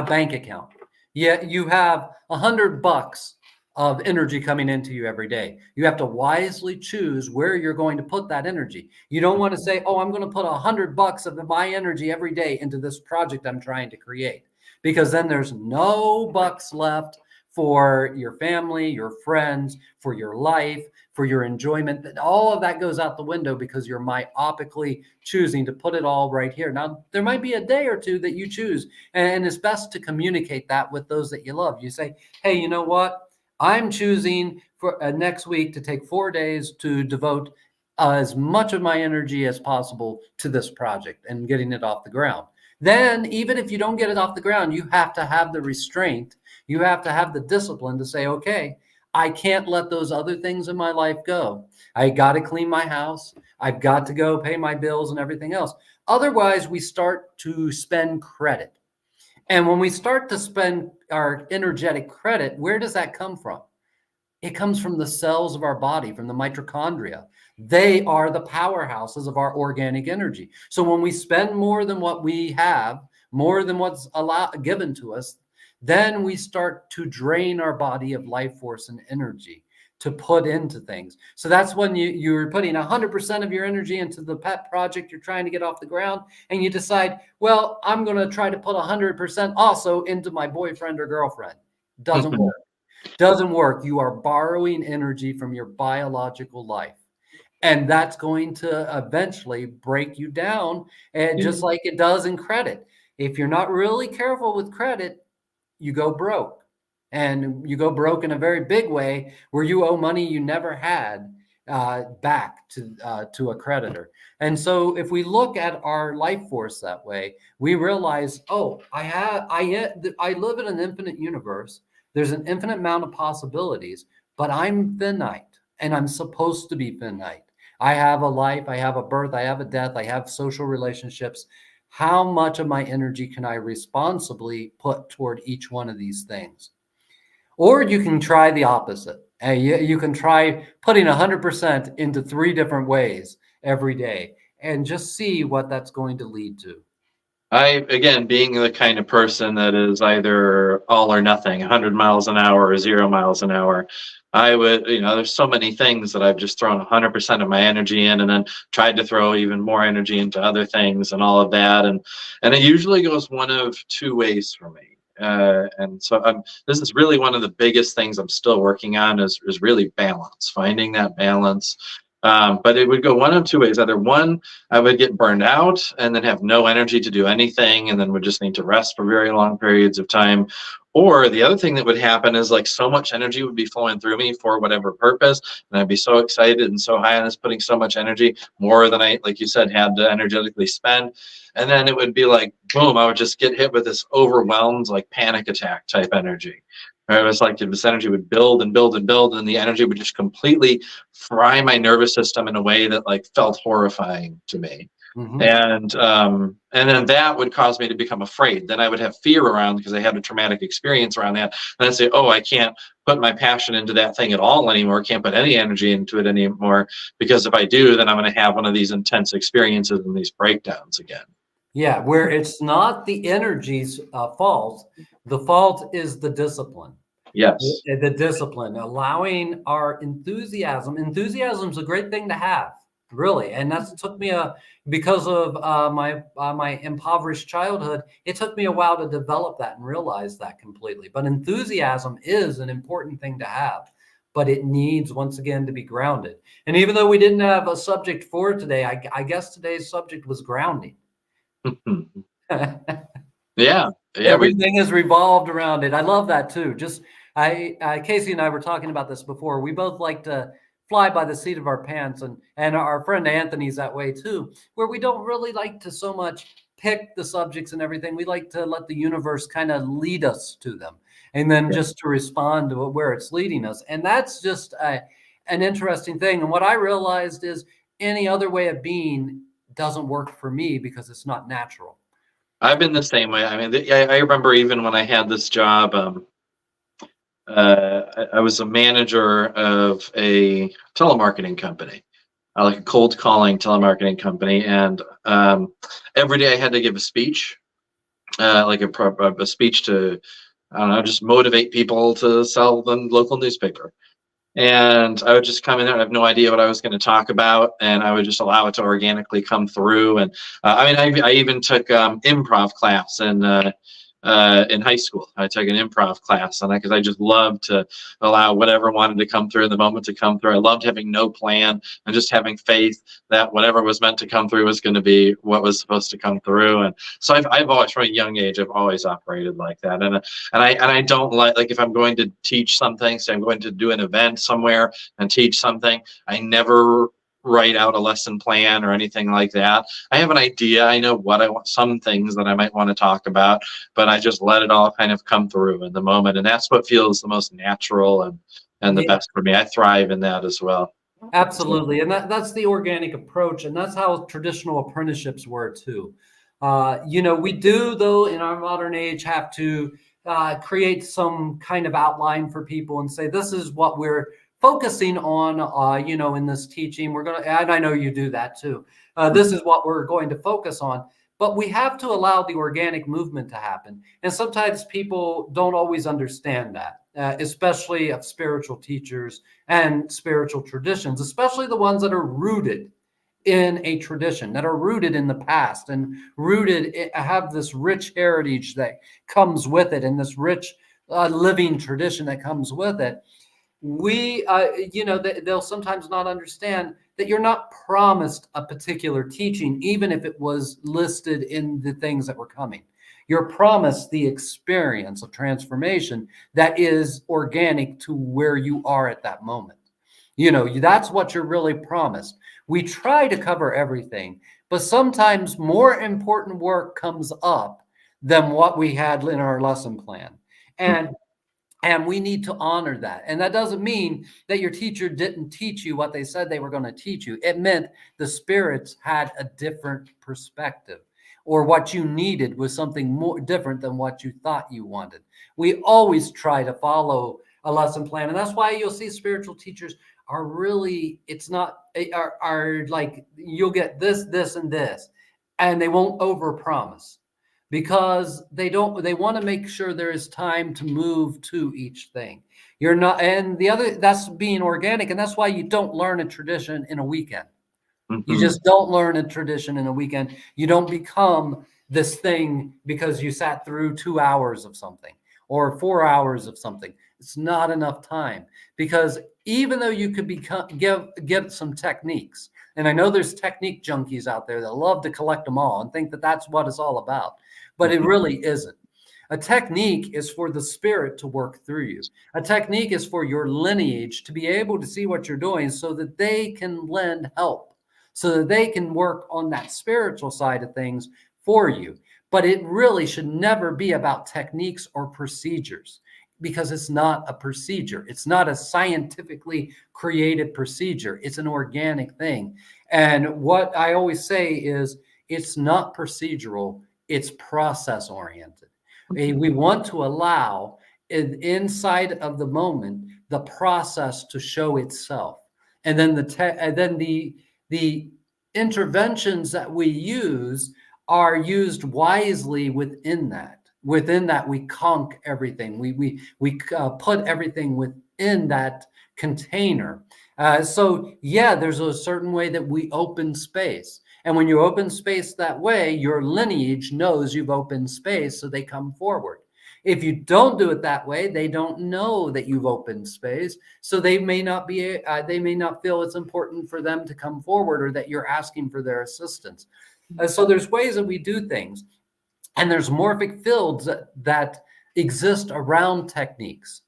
Speaker 2: bank account. Yeah, you have $100 of energy coming into you every day. You have to wisely choose where you're going to put that energy. You don't want to say, oh, I'm going to put $100 of my energy every day into this project I'm trying to create, because then there's no bucks left for your family, your friends, for your life, for your enjoyment. All of that goes out the window because you're myopically choosing to put it all right here. Now, there might be a day or two that you choose, and it's best to communicate that with those that you love. You say, hey, you know what? I'm choosing for next week to take 4 days to devote as much of my energy as possible to this project and getting it off the ground. Then, even if you don't get it off the ground, you have to have the restraint. You have to have the discipline to say, okay, I can't let those other things in my life go. I got to clean my house. I've got to go pay my bills and everything else. Otherwise, we start to spend credit. And when we start to spend our energetic credit, where does that come from? It comes from the cells of our body, from the mitochondria. They are the powerhouses of our organic energy. So when we spend more than what we have, more than what's given to us, then we start to drain our body of life force and energy to put into things. So that's when you're putting 100% of your energy into the pet project you're trying to get off the ground, and you decide, well, I'm going to try to put 100% also into my boyfriend or girlfriend. Doesn't work. Doesn't work. You are borrowing energy from your biological life, and that's going to eventually break you down, and just like it does in credit. If you're not really careful with credit, you go broke. And you go broke in a very big way, where you owe money you never had back to a creditor. And so if we look at our life force that way, we realize, oh, I live in an infinite universe. There's an infinite amount of possibilities, but I'm finite, and I'm supposed to be finite. I have a life, I have a birth, I have a death, I have social relationships. How much of my energy can I responsibly put toward each one of these things? Or you can try the opposite. You can try putting 100% into 3 different ways every day, and just see what that's going to lead to.
Speaker 1: Again, being the kind of person that is either all or nothing, 100 miles an hour or 0 miles an hour, I would, there's so many things that I've just thrown 100% of my energy in, and then tried to throw even more energy into other things and all of that. And it usually goes one of 2 ways for me. And so this is really one of the biggest things I'm still working on is really balance, finding that balance. But it would go one of 2 ways. Either one, I would get burned out and then have no energy to do anything, and then would just need to rest for very long periods of time. Or the other thing that would happen is, like, so much energy would be flowing through me for whatever purpose, and I'd be so excited and so high on this, putting so much energy, more than I, like you said, had to energetically spend. And then it would be like, boom, I would just get hit with this overwhelmed, like, panic attack type energy. It was like this energy would build and build and build, and the energy would just completely fry my nervous system in a way that, like, felt horrifying to me. Mm-hmm. And then that would cause me to become afraid. Then I would have fear around, because I had a traumatic experience around that. And I'd say, oh, I can't put my passion into that thing at all anymore. Can't put any energy into it anymore, because if I do, then I'm going to have one of these intense experiences and these breakdowns again.
Speaker 2: Yeah, where it's not the energy's fault. The fault is the discipline.
Speaker 1: Yes.
Speaker 2: The discipline, allowing our enthusiasm. Enthusiasm is a great thing to have. Really. And that took me because of my impoverished childhood, it took me a while to develop that and realize that completely. But enthusiasm is an important thing to have, but it needs, once again, to be grounded. And even though we didn't have a subject for today, I guess today's subject was grounding.
Speaker 1: Yeah.
Speaker 2: Everything is revolved around it. I love that too. Casey and I were talking about this before. We both like to fly by the seat of our pants, and our friend Anthony's that way too, where we don't really like to so much pick the subjects and everything. We like to let the universe kind of lead us to them, and then just to respond to where it's leading us. And that's just an interesting thing. And what I realized is any other way of being doesn't work for me because it's not natural.
Speaker 1: I've been the same way. I mean, I remember even when I had this job, I was a manager of a telemarketing company, like a cold calling telemarketing company, and every day I had to give a speech, like a speech to, I don't know, just motivate people to sell the local newspaper. And I would just come in there and have no idea what I was going to talk about, and I would just allow it to organically come through. And I even took improv class in high school. I took an improv class, and because I just loved to allow whatever wanted to come through in the moment to come through. I loved having no plan and just having faith that whatever was meant to come through was going to be what was supposed to come through. And so I've always, from a young age, I've always operated like that. And I don't like if I'm going to teach something, say I'm going to do an event somewhere and teach something, I never write out a lesson plan or anything like that. I have an idea. I know what I want, some things that I might want to talk about, but I just let it all kind of come through in the moment. And that's what feels the most natural and the best for me. I thrive in that as well.
Speaker 2: Absolutely. And that's the organic approach. And that's how traditional apprenticeships were too. We do, though, in our modern age, have to create some kind of outline for people and say, this is what we're focusing on, in this teaching. We're going to, and I know you do that too. This is what we're going to focus on. But we have to allow the organic movement to happen. And sometimes people don't always understand that, especially of spiritual teachers and spiritual traditions, especially the ones that are rooted in a tradition, that are rooted in the past and have this rich heritage that comes with it, and this rich living tradition that comes with it. They'll sometimes not understand that you're not promised a particular teaching, even if it was listed in the things that were coming. You're promised the experience of transformation that is organic to where you are at that moment. That's what you're really promised. We try to cover everything, but sometimes more important work comes up than what we had in our lesson plan. And we need to honor that. And that doesn't mean that your teacher didn't teach you what they said they were going to teach you. It meant the spirits had a different perspective, or what you needed was something more different than what you thought you wanted. We always try to follow a lesson plan. And that's why you'll see spiritual teachers are really, are like, you'll get this, this, and this, and they won't overpromise, because they want to make sure there is time to move to each thing. You're not, and the other, that's being organic. And that's why you don't learn a tradition in a weekend. Mm-hmm. You just don't learn a tradition in a weekend. You don't become this thing because you sat through 2 hours of something or 4 hours of something. It's not enough time, because even though you could give some techniques, and I know there's technique junkies out there that love to collect them all and think that that's what it's all about, but it really isn't. A technique is for the spirit to work through you. A technique is for your lineage to be able to see what you're doing so that they can lend help, so that they can work on that spiritual side of things for you. But it really should never be about techniques or procedures, because it's not a procedure. It's not a scientifically created procedure. It's an organic thing. And what I always say is, it's not procedural, it's process oriented. We want to allow inside of the moment the process to show itself. And then the interventions that we use are used wisely within that. Within that, we conk everything. We put everything within that container. So yeah, there's a certain way that we open space. And when you open space that way, your lineage knows you've opened space, so they come forward. If you don't do it that way, they don't know that you've opened space, so they may not feel it's important for them to come forward, or that you're asking for their assistance. So there's ways that we do things, and there's morphic fields that exist around techniques.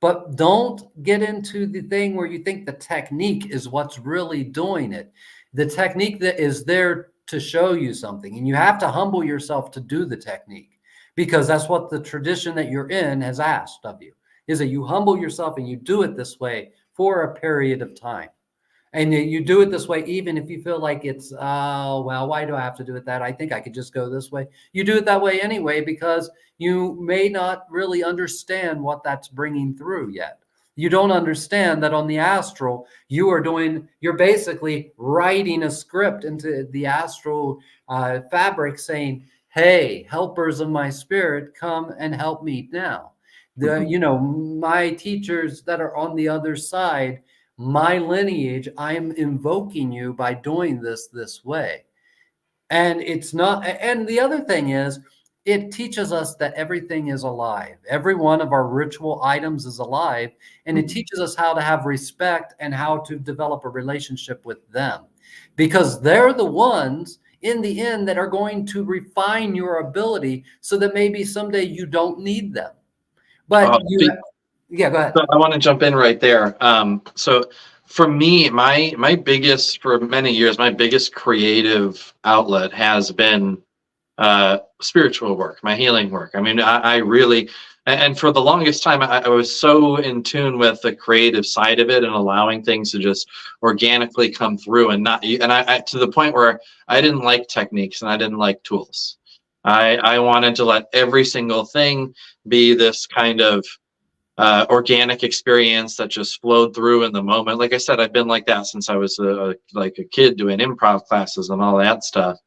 Speaker 2: But don't get into the thing where you think the technique is what's really doing it. The technique that is there to show you something, and you have to humble yourself to do the technique, because that's what the tradition that you're in has asked of you, is that you humble yourself and you do it this way for a period of time. And you do it this way, even if you feel like it's, oh, well, why do I have to do it that? I think I could just go this way. You do it that way anyway, because you may not really understand what that's bringing through yet. You don't understand that on the astral, you're basically writing a script into the astral fabric saying, hey, helpers of my spirit, come and help me now. My teachers that are on the other side, my lineage, I'm invoking you by doing this way. And it's not, and the other thing is, it teaches us that everything is alive. Every one of our ritual items is alive, and it teaches us how to have respect and how to develop a relationship with them, because they're the ones in the end that are going to refine your ability so that maybe someday you don't need them. But yeah, go ahead.
Speaker 1: So I want to jump in right there. So for me, my biggest, for many years, my biggest creative outlet has been spiritual work, my healing work. I mean, I really, and for the longest time, I was so in tune with the creative side of it and allowing things to just organically come through, and I to the point where I didn't like techniques and I didn't like tools. I wanted to let every single thing be this kind of organic experience that just flowed through in the moment. Like I said, I've been like that since I was like a kid, doing improv classes and all that stuff.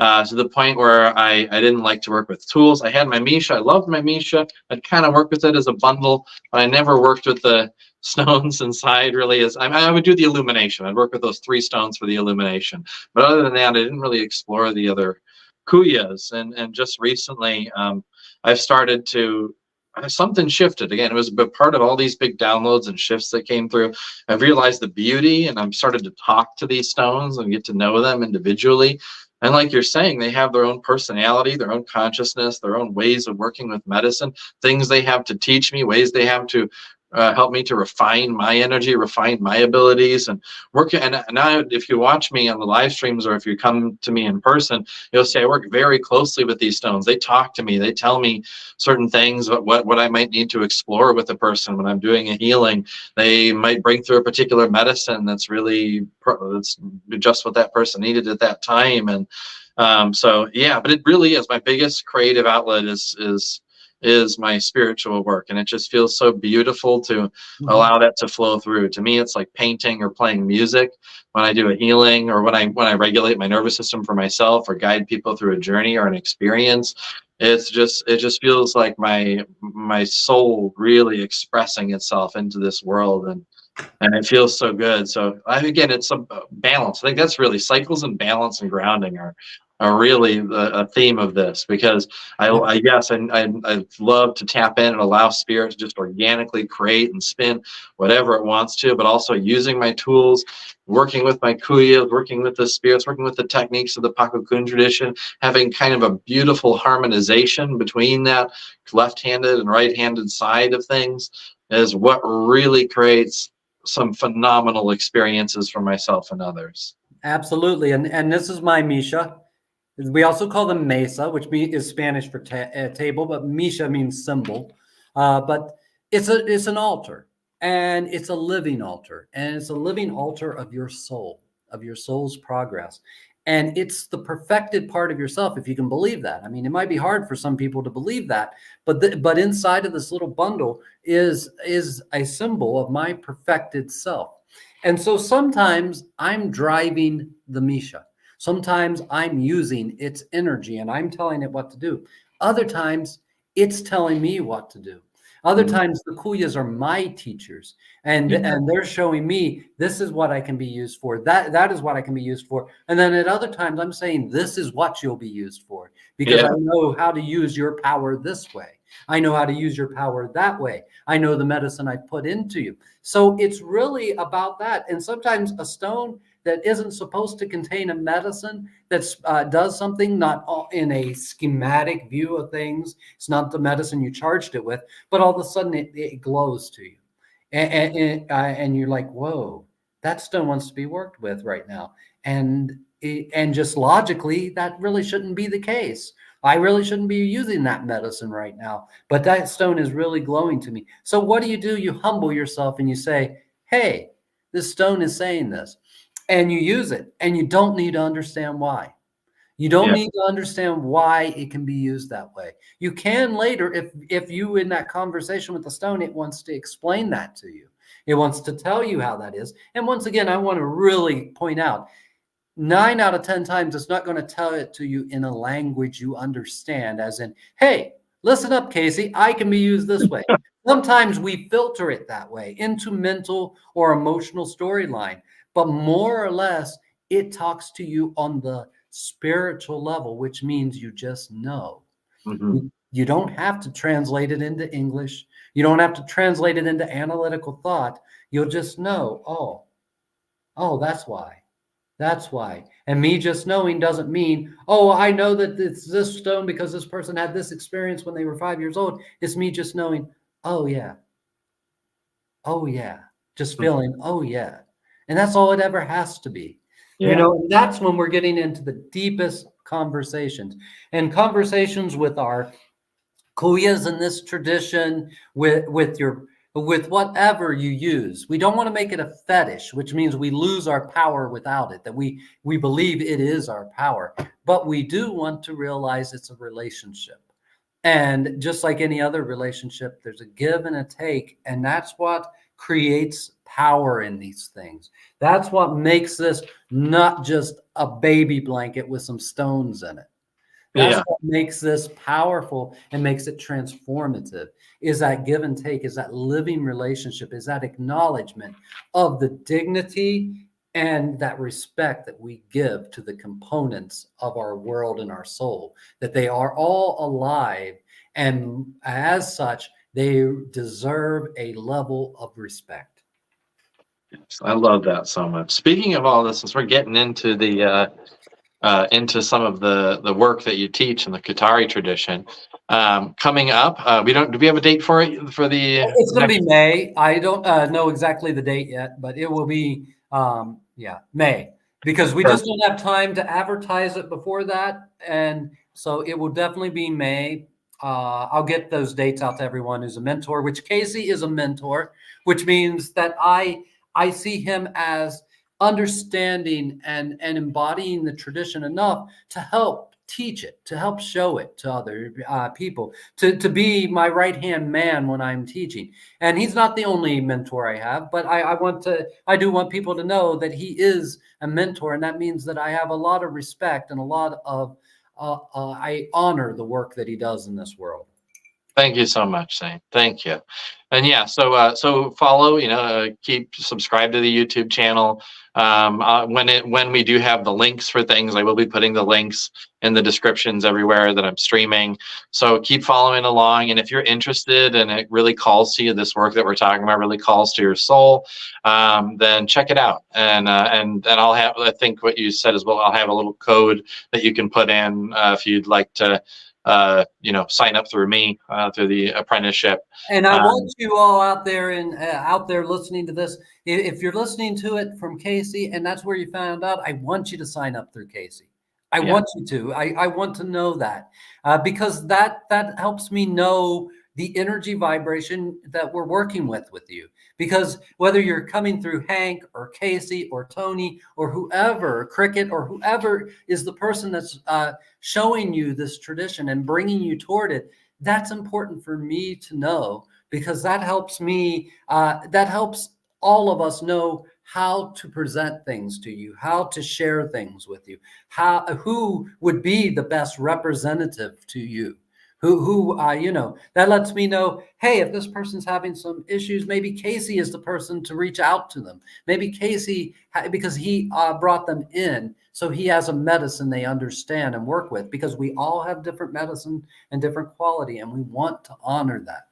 Speaker 1: To the point where I didn't like to work with tools. I had my Misha. I loved my Misha. I'd kind of work with it as a bundle, but I never worked with the stones inside really. I would do the illumination. I'd work with those 3 stones for the illumination. But other than that, I didn't really explore the other kuyas. And just recently, I've started to, something shifted again. It was a part of all these big downloads and shifts that came through. I've realized the beauty, and I'm started to talk to these stones and get to know them individually. And like you're saying, they have their own personality, their own consciousness, their own ways of working with medicine, things they have to teach me, ways they have to help me to refine my energy, refine my abilities, and work. And now, if you watch me on the live streams, or if you come to me in person, you'll see I work very closely with these stones. They talk to me. They tell me certain things, what I might need to explore with a person when I'm doing a healing. They might bring through a particular medicine that's just what that person needed at that time. And so yeah, but it really is my biggest creative outlet is my spiritual work, and it just feels so beautiful to allow that to flow through. To me, it's like painting or playing music when I do a healing, or when I regulate my nervous system for myself, or guide people through a journey or an experience. It just feels like my soul really expressing itself into this world, and it feels so good. So again, it's a balance. I think that's really, cycles and balance and grounding are really a theme of this, because I love to tap in and allow spirit to just organically create and spin whatever it wants to, but also using my tools, working with my kuyas, working with the spirits, working with the techniques of the Paqo Kun tradition, having kind of a beautiful harmonization between that left-handed and right-handed side of things is what really creates some phenomenal experiences for myself and others.
Speaker 2: Absolutely. And this is my Misha. We also call them mesa, which is Spanish for table, but Misha means symbol. But it's an altar, and it's a living altar, and it's a living altar of your soul, of your soul's progress. And it's the perfected part of yourself, if you can believe that. I mean, it might be hard for some people to believe that, but inside of this little bundle is a symbol of my perfected self. And so sometimes I'm driving the Misha. Sometimes I'm using its energy and I'm telling it what to do. Other times it's telling me what to do. Other
Speaker 1: Mhm.
Speaker 2: times the kuyas are my teachers, and
Speaker 1: Yeah.
Speaker 2: they're showing me this is what I can be used for. That is what I can be used for. And then at other times I'm saying this is what you'll be used for, because I
Speaker 1: Yeah.
Speaker 2: know how to use your power this way. I know how to use your power that way. I know the medicine I put into you. So it's really about that. And sometimes a stone that isn't supposed to contain a medicine that does something not in a schematic view of things. It's not the medicine you charged it with, but all of a sudden it glows to you. And you're like, whoa, that stone wants to be worked with right now. And just logically, that really shouldn't be the case. I really shouldn't be using that medicine right now, but that stone is really glowing to me. So what do? You humble yourself and you say, hey, this stone is saying this, and you use it, and you don't need to understand why. You don't
Speaker 1: Yeah.
Speaker 2: need to understand why it can be used that way. You can later, if you in that conversation with the stone, it wants to explain that to you. It wants to tell you how that is. And once again, I want to really point out, 9 out of 10 times, it's not going to tell it to you in a language you understand, as in, hey, listen up, Casey, I can be used this way. Sometimes we filter it that way into mental or emotional storyline, but more or less, it talks to you on the spiritual level, which means you just know.
Speaker 1: Mhm.
Speaker 2: You don't have to translate it into English. You don't have to translate it into analytical thought. You'll just know, oh, that's why. That's why. And me just knowing doesn't mean, oh, I know that it's this stone because this person had this experience when they were 5 years old. It's me just knowing, oh, yeah. Oh, yeah. Just
Speaker 1: Mhm.
Speaker 2: feeling, oh, yeah. And that's all it ever has to be.
Speaker 1: Yeah.
Speaker 2: And that's when we're getting into the deepest conversations, and conversations with our kuyas in this tradition, with whatever you use. We don't want to make it a fetish, which means we lose our power without it, that we believe it is our power, but we do want to realize it's a relationship. And just like any other relationship, there's a give and a take, and that's what creates power in these things. That's what makes this not just a baby blanket with some stones in it. That's
Speaker 1: Yeah.
Speaker 2: what makes this powerful and makes it transformative, is that give and take, is that living relationship, is that acknowledgement of the dignity and that respect that we give to the components of our world and our soul, that they are all alive. And as such, they deserve a level of respect.
Speaker 1: I love that so much. Speaking of all this, since we're getting into the into some of the work that you teach in the Qatari tradition, coming up, we don't. Do we have a date for it for the
Speaker 2: It's going to be
Speaker 1: next?
Speaker 2: May. I don't know exactly the date yet, but it will be, yeah, May, because we just don't have time to advertise it before that. And so it will definitely be May. I'll get those dates out to everyone who's a mentor, which Casey is a mentor, which means that I see him as understanding and embodying the tradition enough to help teach it, to help show it to other people, to be my right-hand man when I'm teaching. And he's not the only mentor I have, but I do want people to know that he is a mentor. And that means that I have a lot of respect and a lot of, I honor the work that he does in this world.
Speaker 1: Thank you so much, Zane. Thank you. And yeah, so follow, keep subscribe to the YouTube channel. When we do have the links for things, I will be putting the links in the descriptions everywhere that I'm streaming. So keep following along. And if you're interested and it really calls to you, this work that we're talking about really calls to your soul, then check it out. And I'll have, I think what you said as well, I'll have a little code that you can put in if you'd like to sign up through me through the apprenticeship.
Speaker 2: And I
Speaker 1: Um,
Speaker 2: want you all out there and out there listening to this. If you're listening to it from Casey and that's where you found out, I want you to sign up through Casey. I
Speaker 1: yeah,
Speaker 2: want you to. I want to know that because that helps me know the energy vibration that we're working with you. Because whether you're coming through Hank or Casey or Tony or whoever, Cricket or whoever is the person that's showing you this tradition and bringing you toward it, that's important for me to know, because that helps me, that helps all of us know how to present things to you, how to share things with you, who would be the best representative to you. you know, that lets me know, hey, if this person's having some issues, maybe Casey is the person to reach out to them. Maybe Casey, because he brought them in, so he has a medicine they understand and work with, because we all have different medicine and different quality, and we want to honor that.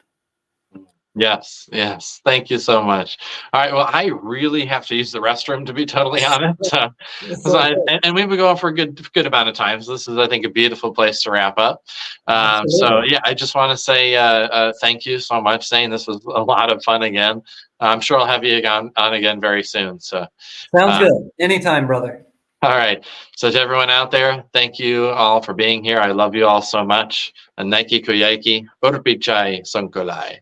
Speaker 1: Yes, yes. Thank you so much. All right. Well, I really have to use the restroom, to be totally honest. And we've been going for a good amount of time. So this is, I think, a beautiful place to wrap up. So yeah, I just want to say thank you so much, Zane. This was a lot of fun again. I'm sure I'll have you on again very soon. So
Speaker 2: sounds good. Anytime, brother.
Speaker 1: All right. So to everyone out there, thank you all for being here. I love you all so much. And Nike Koyaki, Urpichai Sunkulai.